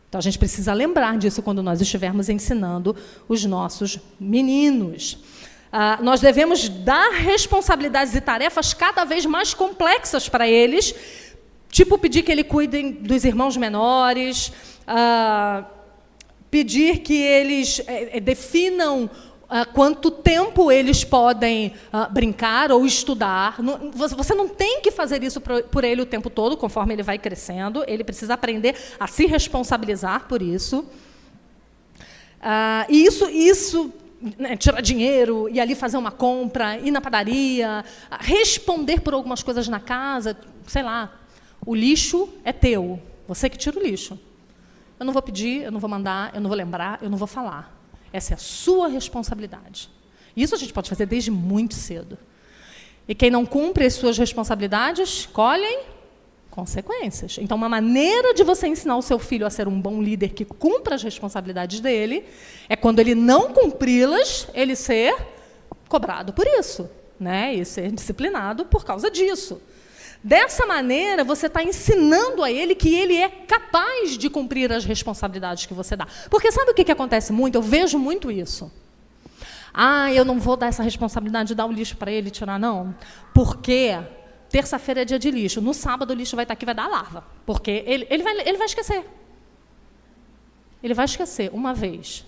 Então a gente precisa lembrar disso quando nós estivermos ensinando os nossos meninos. Nós devemos dar responsabilidades e tarefas cada vez mais complexas para eles, tipo pedir que eles cuidem dos irmãos menores, pedir que eles definam quanto tempo eles podem brincar ou estudar. Você não tem que fazer isso por ele o tempo todo, conforme ele vai crescendo. Ele precisa aprender a se responsabilizar por isso. E isso né, tirar dinheiro, ir ali fazer uma compra, ir na padaria, responder por algumas coisas na casa, sei lá, o lixo é teu, você que tira o lixo. Eu não vou pedir, eu não vou mandar, eu não vou lembrar, eu não vou falar. Essa é a sua responsabilidade. Isso a gente pode fazer desde muito cedo. E quem não cumpre as suas responsabilidades, colhem consequências. Então, uma maneira de você ensinar o seu filho a ser um bom líder que cumpra as responsabilidades dele é quando ele não cumpri-las, ele ser cobrado por isso, né? E ser disciplinado por causa disso. Dessa maneira, você está ensinando a ele que ele é capaz de cumprir as responsabilidades que você dá. Porque sabe o que acontece muito? Eu vejo muito isso. Eu não vou dar essa responsabilidade de dar o lixo para ele e tirar, não. Porque terça-feira é dia de lixo. No sábado o lixo vai estar aqui e vai dar larva. Porque ele vai esquecer. Ele vai esquecer uma vez,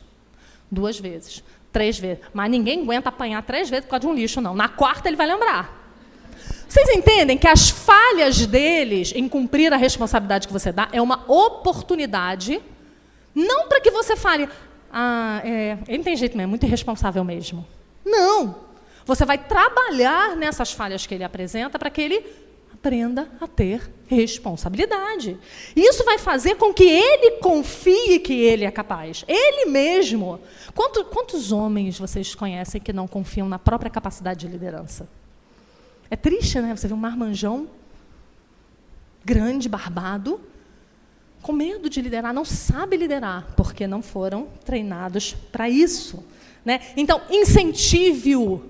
2 vezes, 3 vezes. Mas ninguém aguenta apanhar 3 vezes por causa de um lixo, não. Na 4ª ele vai lembrar. Vocês entendem que as falhas deles em cumprir a responsabilidade que você dá é uma oportunidade, não para que você fale, ele não tem jeito mesmo, é muito irresponsável mesmo. Não. Você vai trabalhar nessas falhas que ele apresenta para que ele aprenda a ter responsabilidade. Isso vai fazer com que ele confie que ele é capaz. Ele mesmo. Quantos homens vocês conhecem que não confiam na própria capacidade de liderança? É triste, né? Você vê um marmanjão grande, barbado, com medo de liderar, não sabe liderar, porque não foram treinados para isso, né? Então, incentive-o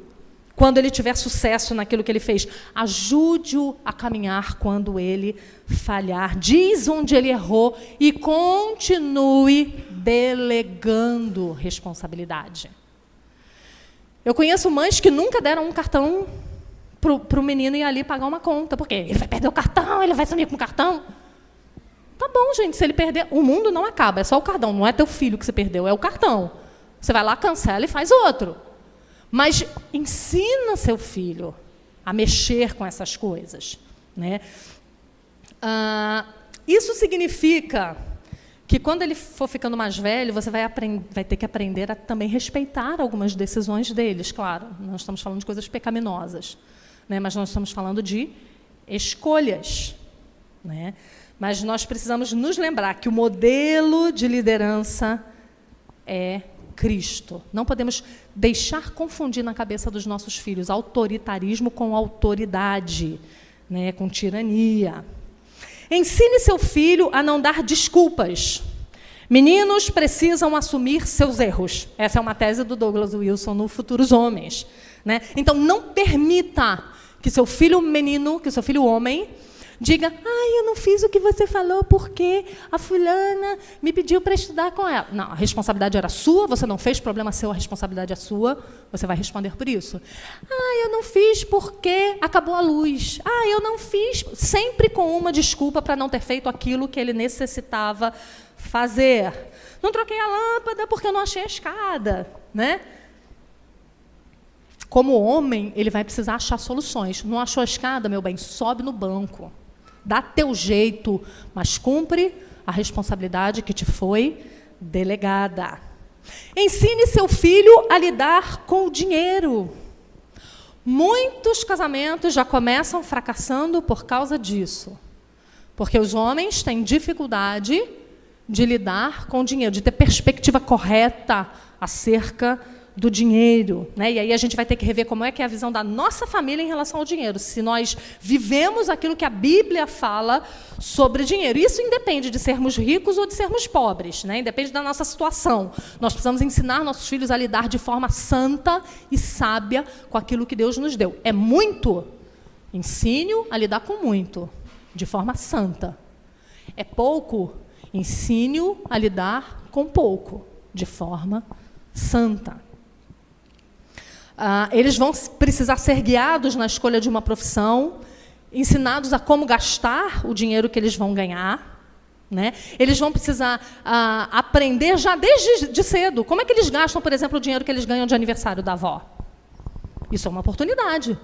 quando ele tiver sucesso naquilo que ele fez. Ajude-o a caminhar quando ele falhar. Diz onde ele errou e continue delegando responsabilidade. Eu conheço mães que nunca deram um cartão para o menino ir ali pagar uma conta, porque ele vai perder o cartão, ele vai sumir com o cartão. Tá bom, gente, se ele perder, o mundo não acaba, é só o cartão, não é teu filho que você perdeu, é o cartão. Você vai lá, cancela e faz outro. Mas ensina seu filho a mexer com essas coisas, né? Isso significa que quando ele for ficando mais velho, você vai ter que aprender a também respeitar algumas decisões deles, claro. Nós estamos falando de coisas pecaminosas, né? Mas nós estamos falando de escolhas, né? Mas nós precisamos nos lembrar que o modelo de liderança é Cristo. Não podemos deixar confundir na cabeça dos nossos filhos autoritarismo com autoridade, né? Com tirania. Ensine seu filho a não dar desculpas. Meninos precisam assumir seus erros. Essa é uma tese do Douglas Wilson no Futuros Homens, né? Então, não permita que seu filho menino, que seu filho homem, diga, eu não fiz o que você falou porque a fulana me pediu para estudar com ela. Não, a responsabilidade era sua, você não fez, problema seu, a responsabilidade é sua, você vai responder por isso. Eu não fiz porque acabou a luz. Eu não fiz, sempre com uma desculpa para não ter feito aquilo que ele necessitava fazer. Não troquei a lâmpada porque eu não achei a escada, né? Como homem, ele vai precisar achar soluções. Não achou a escada, meu bem? Sobe no banco. Dá teu jeito, mas cumpre a responsabilidade que te foi delegada. Ensine seu filho a lidar com o dinheiro. Muitos casamentos já começam fracassando por causa disso. Porque os homens têm dificuldade de lidar com o dinheiro, de ter perspectiva correta acerca do dinheiro, né? E aí a gente vai ter que rever como é que é a visão da nossa família em relação ao dinheiro, se nós vivemos aquilo que a Bíblia fala sobre dinheiro. Isso independe de sermos ricos ou de sermos pobres, né? Independe da nossa situação. Nós precisamos ensinar nossos filhos a lidar de forma santa e sábia com aquilo que Deus nos deu. É muito? Ensine-o a lidar com muito, de forma santa. É pouco? Ensine-o a lidar com pouco, de forma santa. Eles vão precisar ser guiados na escolha de uma profissão, ensinados a como gastar o dinheiro que eles vão ganhar, né? Eles vão precisar aprender já desde cedo. Como é que eles gastam, por exemplo, o dinheiro que eles ganham de aniversário da avó? Isso é uma oportunidade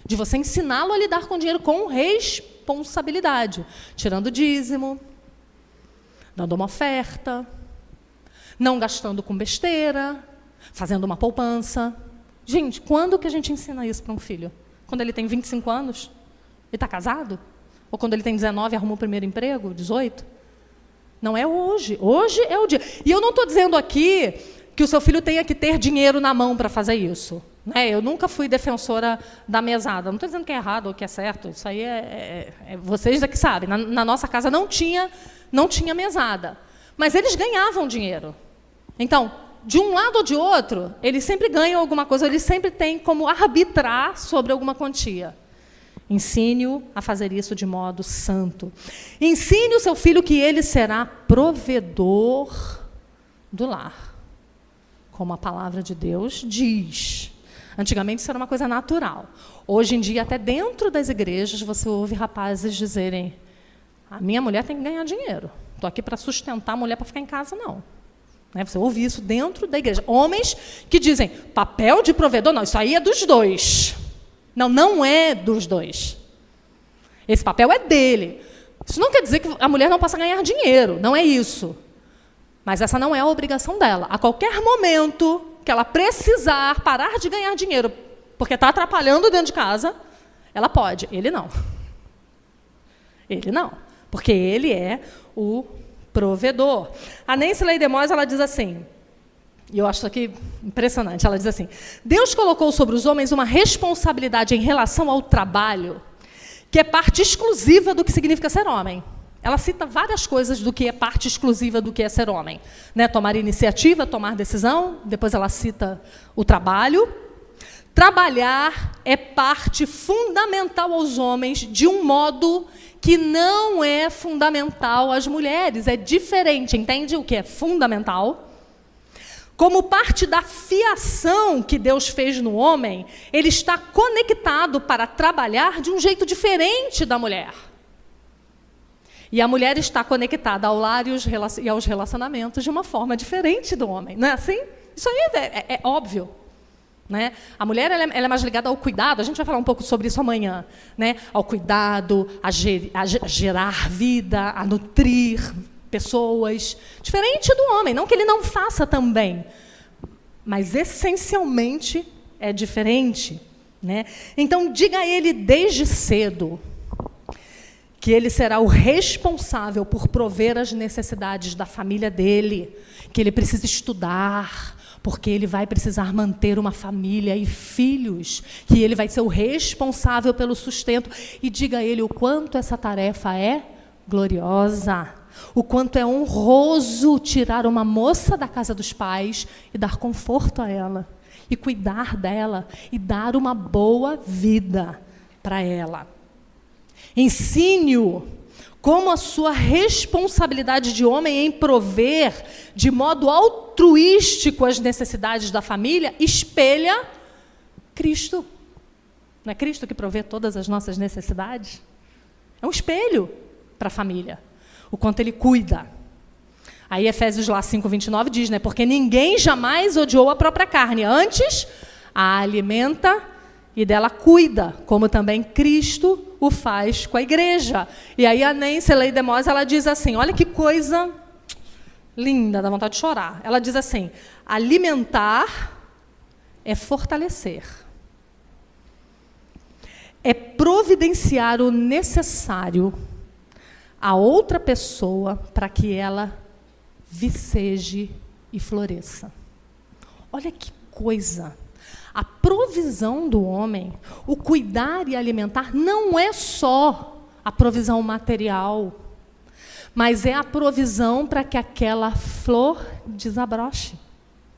de você ensiná-lo a lidar com o dinheiro com responsabilidade, tirando dízimo, dando uma oferta, não gastando com besteira, fazendo uma poupança. Gente, quando que a gente ensina isso para um filho? Quando ele tem 25 anos? Ele está casado? Ou quando ele tem 19 e arruma o primeiro emprego? 18? Não é hoje. Hoje é o dia. E eu não estou dizendo aqui que o seu filho tenha que ter dinheiro na mão para fazer isso, né? Eu nunca fui defensora da mesada. Não estou dizendo que é errado ou que é certo. Isso aí vocês é que sabem. Na nossa casa não tinha mesada. Mas eles ganhavam dinheiro. Então, de um lado ou de outro, eles sempre ganham alguma coisa, eles sempre têm como arbitrar sobre alguma quantia. Ensine-o a fazer isso de modo santo. Ensine o seu filho que ele será provedor do lar, como a palavra de Deus diz. Antigamente isso era uma coisa natural. Hoje em dia, até dentro das igrejas, você ouve rapazes dizerem: a minha mulher tem que ganhar dinheiro. Estou aqui para sustentar a mulher para ficar em casa, não. Você ouve isso dentro da igreja. Homens que dizem, papel de provedor, não, isso aí é dos dois. Não, não é dos dois. Esse papel é dele. Isso não quer dizer que a mulher não possa ganhar dinheiro, não é isso. Mas essa não é a obrigação dela. A qualquer momento que ela precisar parar de ganhar dinheiro, porque está atrapalhando dentro de casa, ela pode. Ele não. Ele não. Porque ele é o provedor. A Nancy Leigh DeMoss, ela diz assim, e eu acho isso aqui impressionante, ela diz assim: Deus colocou sobre os homens uma responsabilidade em relação ao trabalho, que é parte exclusiva do que significa ser homem. Ela cita várias coisas do que é parte exclusiva do que é ser homem, né? Tomar iniciativa, tomar decisão, depois ela cita o trabalho. Trabalhar é parte fundamental aos homens de um modo que não é fundamental às mulheres, é diferente, entende o que é fundamental? Como parte da fiação que Deus fez no homem, ele está conectado para trabalhar de um jeito diferente da mulher. E a mulher está conectada ao lar e aos relacionamentos de uma forma diferente do homem, não é assim? Isso aí é óbvio. Né? A mulher ela é mais ligada ao cuidado, a gente vai falar um pouco sobre isso amanhã, né? Ao cuidado, a gerar vida, a nutrir pessoas, diferente do homem, não que ele não faça também, mas essencialmente é diferente, né? Então diga a ele desde cedo que ele será o responsável por prover as necessidades da família dele, que ele precisa estudar, porque ele vai precisar manter uma família e filhos, que ele vai ser o responsável pelo sustento. E diga a ele o quanto essa tarefa é gloriosa, o quanto é honroso tirar uma moça da casa dos pais e dar conforto a ela, e cuidar dela, e dar uma boa vida para ela. Ensine-o como a sua responsabilidade de homem em prover de modo altruístico as necessidades da família espelha Cristo. Não é Cristo que provê todas as nossas necessidades? É um espelho para a família, o quanto ele cuida. Aí Efésios 5:29 diz, né? Porque ninguém jamais odiou a própria carne, antes a alimenta e dela cuida, como também Cristo o faz com a igreja. E aí a Nancy Leigh DeMoss, ela diz assim, olha que coisa linda, dá vontade de chorar. Ela diz assim, alimentar é fortalecer. É providenciar o necessário a outra pessoa para que ela viceje e floresça. Olha que coisa! A provisão do homem, o cuidar e alimentar, não é só a provisão material, mas é a provisão para que aquela flor desabroche,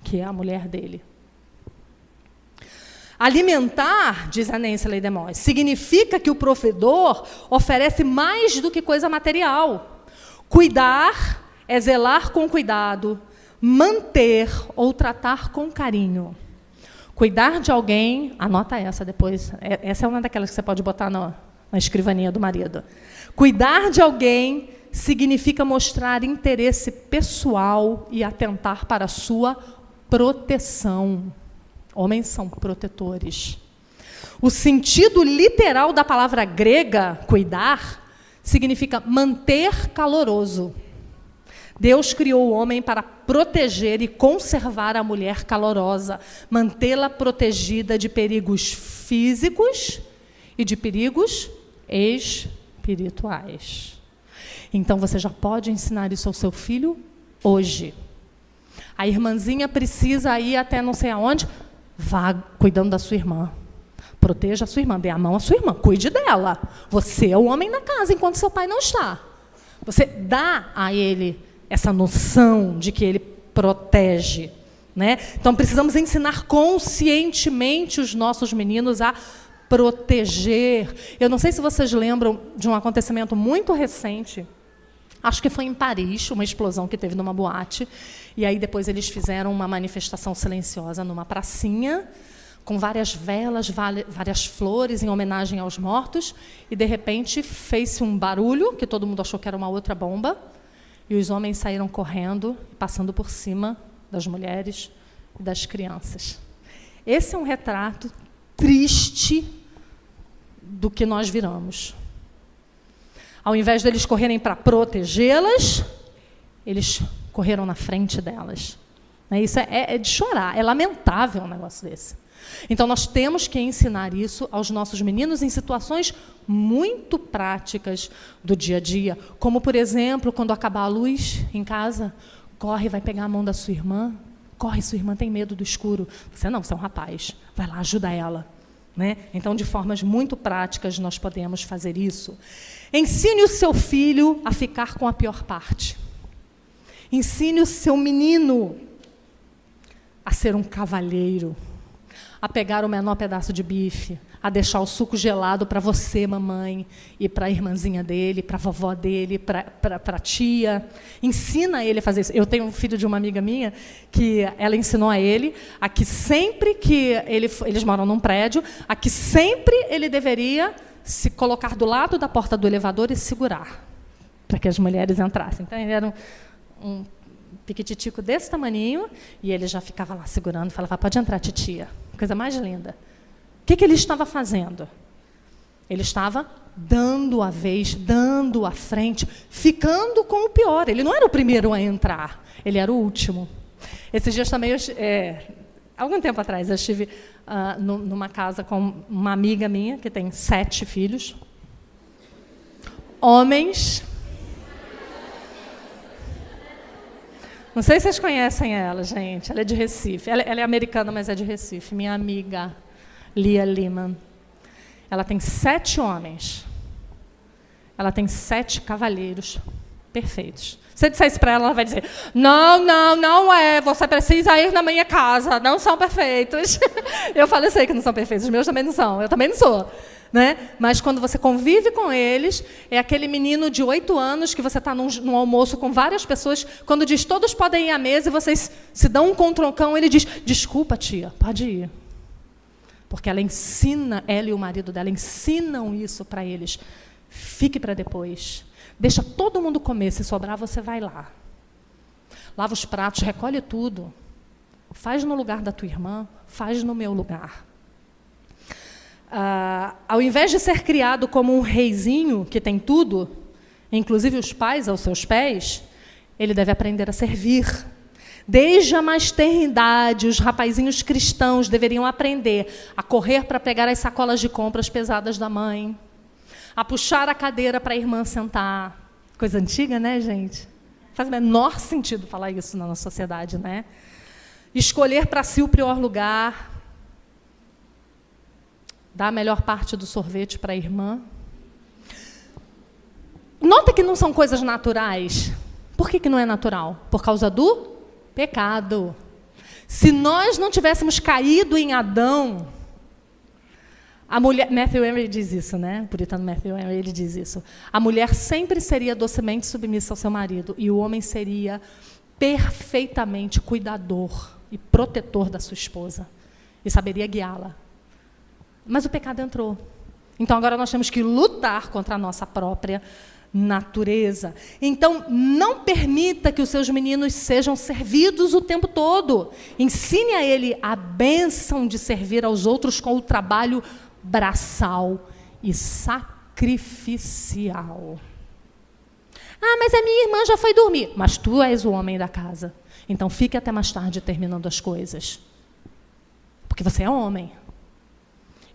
que é a mulher dele. Alimentar, diz a Nancy Lee DeMoss, significa que o provedor oferece mais do que coisa material. Cuidar é zelar com cuidado, manter ou tratar com carinho. Cuidar de alguém, anota essa depois, essa é uma daquelas que você pode botar na escrivaninha do marido. Cuidar de alguém significa mostrar interesse pessoal e atentar para a sua proteção. Homens são protetores. O sentido literal da palavra grega, cuidar, significa manter caloroso. Deus criou o homem para proteger e conservar a mulher calorosa, mantê-la protegida de perigos físicos e de perigos espirituais. Então, você já pode ensinar isso ao seu filho hoje. A irmãzinha precisa ir até não sei aonde, vá cuidando da sua irmã. Proteja a sua irmã, dê a mão à sua irmã, cuide dela. Você é o homem na casa enquanto seu pai não está. Você dá a ele essa noção de que ele protege, né? Então, precisamos ensinar conscientemente os nossos meninos a proteger. Eu não sei se vocês lembram de um acontecimento muito recente, acho que foi em Paris, uma explosão que teve numa boate, e aí depois eles fizeram uma manifestação silenciosa numa pracinha, com várias velas, várias flores em homenagem aos mortos, e de repente fez-se um barulho, que todo mundo achou que era uma outra bomba, e os homens saíram correndo, passando por cima das mulheres e das crianças. Esse é um retrato triste do que nós viramos. Ao invés deles correrem para protegê-las, eles correram na frente delas. Isso é de chorar, é lamentável um negócio desse. Então, nós temos que ensinar isso aos nossos meninos em situações muito práticas do dia a dia, como, por exemplo, quando acabar a luz em casa, corre, vai pegar a mão da sua irmã, corre, sua irmã tem medo do escuro. Você não, você é um rapaz, vai lá, ajuda ela. Né? Então, de formas muito práticas, nós podemos fazer isso. Ensine o seu filho a ficar com a pior parte. Ensine o seu menino a ser um cavalheiro, a pegar o menor pedaço de bife, a deixar o suco gelado para você, mamãe, e para a irmãzinha dele, para a vovó dele, para a tia. Ensina ele a fazer isso. Eu tenho um filho de uma amiga minha que ela ensinou a ele a que sempre que eles moram num prédio, a que sempre ele deveria se colocar do lado da porta do elevador e segurar, para que as mulheres entrassem. Então, ele era um piquititico desse tamaninho, e ele já ficava lá segurando, falava, pode entrar, titia. Coisa mais linda. O que ele estava fazendo? Ele estava dando a vez, dando a frente, ficando com o pior. Ele não era o primeiro a entrar, ele era o último. Esses dias também, algum tempo atrás, eu estive numa casa com uma amiga minha, que tem 7 filhos. Homens. Não sei se vocês conhecem ela, gente. Ela é de Recife. Ela é americana, mas é de Recife. Minha amiga, Lia Lehman. Ela tem 7 homens. Ela tem 7 cavalheiros perfeitos. Se você disser isso para ela, ela vai dizer, não é. Você precisa ir na minha casa. Não são perfeitos. Eu falo, eu sei que não são perfeitos. Os meus também não são. Eu também não sou. Né? Mas quando você convive com eles, é aquele menino de 8 anos que você está num almoço com várias pessoas, quando diz, todos podem ir à mesa, e vocês se dão um controncão, ele diz, desculpa, tia, pode ir. Porque ela ensina, ela e o marido dela ensinam isso para eles. Fique para depois. Deixa todo mundo comer, se sobrar, você vai lá. Lava os pratos, recolhe tudo. Faz no lugar da tua irmã, faz no meu lugar. Ao invés de ser criado como um reizinho que tem tudo, inclusive os pais aos seus pés, ele deve aprender a servir. Desde a mais tenra idade, os rapazinhos cristãos deveriam aprender a correr para pegar as sacolas de compras pesadas da mãe, a puxar a cadeira para a irmã sentar. Coisa antiga, né, gente? Faz o menor sentido falar isso na nossa sociedade, né? Escolher para si o pior lugar, dar a melhor parte do sorvete para a irmã. Nota que não são coisas naturais. Por que não é natural? Por causa do pecado. Se nós não tivéssemos caído em Adão, a mulher, Matthew Henry diz isso, né? O puritano Matthew Henry, ele diz isso. A mulher sempre seria docemente submissa ao seu marido e o homem seria perfeitamente cuidador e protetor da sua esposa e saberia guiá-la. Mas o pecado entrou. Então agora nós temos que lutar contra a nossa própria natureza. Então, não permita que os seus meninos sejam servidos o tempo todo. Ensine a ele a bênção de servir aos outros com o trabalho braçal e sacrificial. Ah, mas a minha irmã já foi dormir. Mas tu és o homem da casa. Então, fique até mais tarde terminando as coisas. Porque você é homem.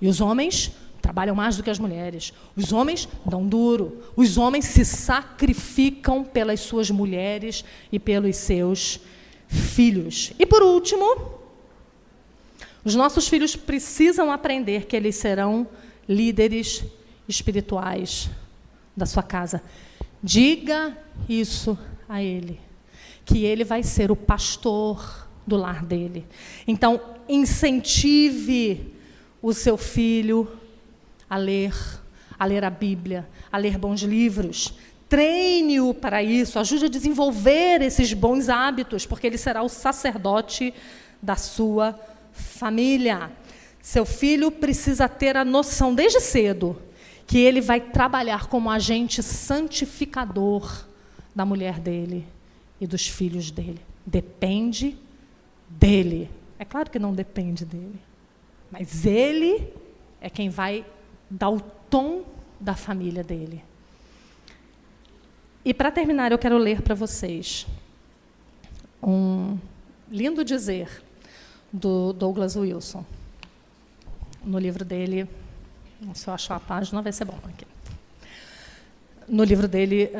E os homens trabalham mais do que as mulheres. Os homens dão duro. Os homens se sacrificam pelas suas mulheres e pelos seus filhos. E, por último, os nossos filhos precisam aprender que eles serão líderes espirituais da sua casa. Diga isso a ele, que ele vai ser o pastor do lar dele. Então, incentive o seu filho a ler a Bíblia, a ler bons livros. Treine-o para isso, ajude a desenvolver esses bons hábitos, porque ele será o sacerdote da sua família. Seu filho precisa ter a noção, desde cedo, que ele vai trabalhar como agente santificador da mulher dele e dos filhos dele. Depende dele. É claro que não depende dele, mas ele é quem vai dar o tom da família dele. E, para terminar, eu quero ler para vocês um lindo dizer do Douglas Wilson. No livro dele, se eu achar a página, vai ser bom aqui. No livro dele,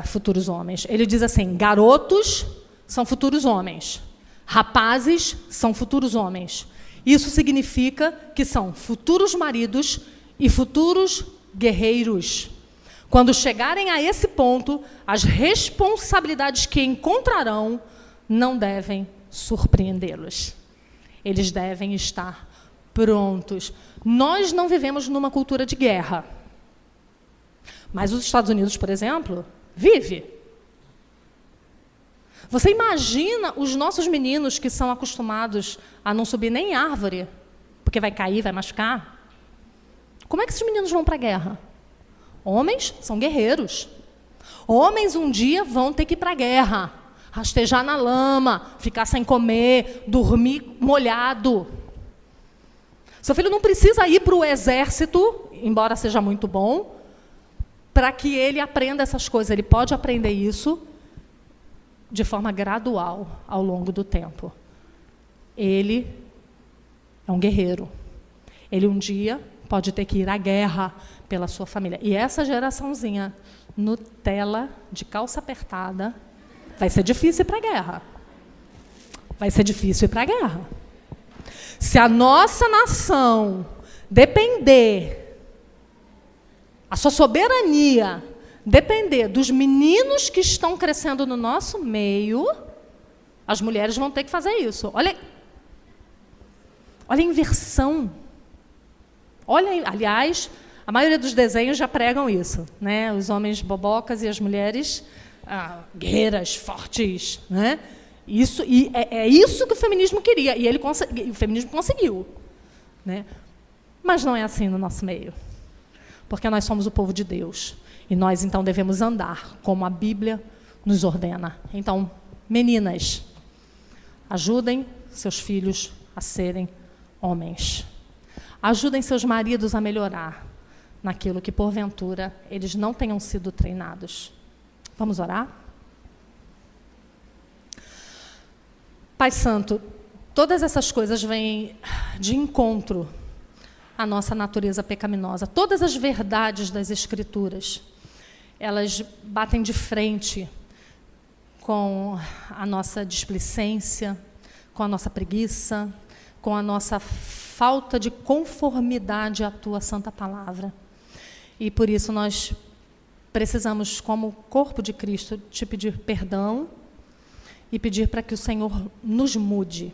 Futuros Homens. Ele diz assim: garotos são futuros homens, rapazes são futuros homens. Isso significa que são futuros maridos e futuros guerreiros. Quando chegarem a esse ponto, as responsabilidades que encontrarão não devem surpreendê-los. Eles devem estar prontos. Nós não vivemos numa cultura de guerra. Mas os Estados Unidos, por exemplo, vive. Você imagina os nossos meninos que são acostumados a não subir nem árvore, porque vai cair, vai machucar? Como é que esses meninos vão para a guerra? Homens são guerreiros. Homens um dia vão ter que ir para a guerra, rastejar na lama, ficar sem comer, dormir molhado. Seu filho não precisa ir para o exército, embora seja muito bom, para que ele aprenda essas coisas. Ele pode aprender isso de forma gradual ao longo do tempo. Ele é um guerreiro. Ele um dia pode ter que ir à guerra pela sua família. E essa geraçãozinha Nutella, de calça apertada, vai ser difícil ir para a guerra. Vai ser difícil ir para a guerra. Se a nossa nação depender, a sua soberania depender dos meninos que estão crescendo no nosso meio, as mulheres vão ter que fazer isso. Olha a inversão. Olha, aliás, a maioria dos desenhos já pregam isso, né? Os homens bobocas e as mulheres guerreiras, fortes, né? Isso, e é isso que o feminismo queria, e o feminismo conseguiu, né? Mas não é assim no nosso meio, porque nós somos o povo de Deus, e nós, então, devemos andar como a Bíblia nos ordena. Então, meninas, ajudem seus filhos a serem homens. Ajudem seus maridos a melhorar naquilo que, porventura, eles não tenham sido treinados. Vamos orar? Pai Santo, todas essas coisas vêm de encontro à nossa natureza pecaminosa. Todas as verdades das Escrituras, elas batem de frente com a nossa displicência, com a nossa preguiça, com a nossa falta de conformidade à tua santa palavra. E por isso nós precisamos, como corpo de Cristo, te pedir perdão e pedir para que o Senhor nos mude.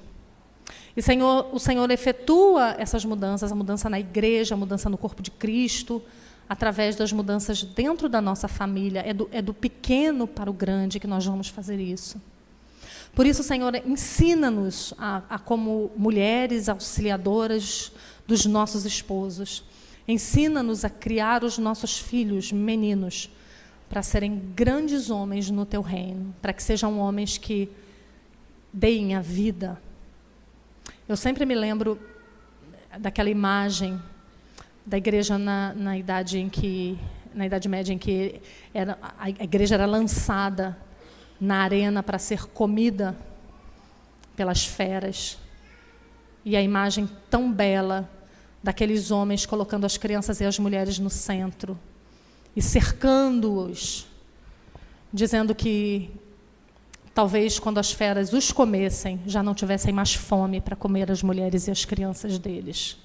E o Senhor efetua essas mudanças, a mudança na igreja, a mudança no corpo de Cristo, através das mudanças dentro da nossa família. É do pequeno para o grande que nós vamos fazer isso. Por isso, Senhor, ensina-nos a como mulheres auxiliadoras dos nossos esposos. Ensina-nos a criar os nossos filhos, meninos, para serem grandes homens no teu reino, para que sejam homens que deem a vida. Eu sempre me lembro daquela imagem da igreja na Idade Média, em que a igreja era lançada na arena para ser comida pelas feras. E a imagem tão bela daqueles homens colocando as crianças e as mulheres no centro e cercando-os, dizendo que talvez quando as feras os comessem, já não tivessem mais fome para comer as mulheres e as crianças deles.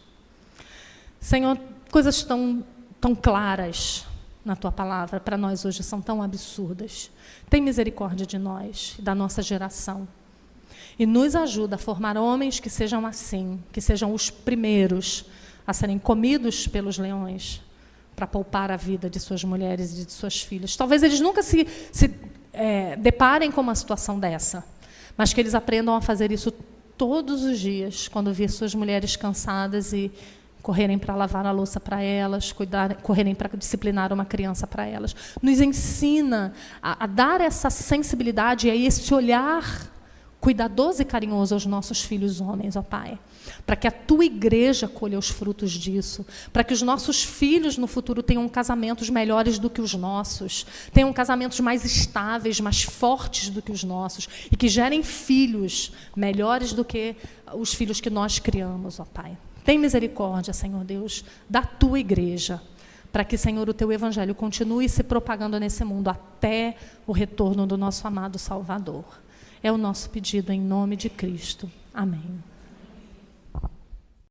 Senhor, coisas tão claras na tua palavra, para nós hoje são tão absurdas. Tem misericórdia de nós, da nossa geração. E nos ajuda a formar homens que sejam assim, que sejam os primeiros a serem comidos pelos leões, para poupar a vida de suas mulheres e de suas filhas. Talvez eles nunca se deparem com uma situação dessa, mas que eles aprendam a fazer isso todos os dias, quando vir suas mulheres cansadas e correrem para lavar a louça para elas, correrem para disciplinar uma criança para elas. Nos ensina a dar essa sensibilidade e esse olhar cuidadoso e carinhoso aos nossos filhos homens, ó Pai, para que a tua igreja colha os frutos disso, para que os nossos filhos no futuro tenham casamentos melhores do que os nossos, tenham casamentos mais estáveis, mais fortes do que os nossos, e que gerem filhos melhores do que os filhos que nós criamos, ó Pai. Tem misericórdia, Senhor Deus, da tua igreja, para que, Senhor, o teu evangelho continue se propagando nesse mundo até o retorno do nosso amado Salvador. É o nosso pedido em nome de Cristo. Amém.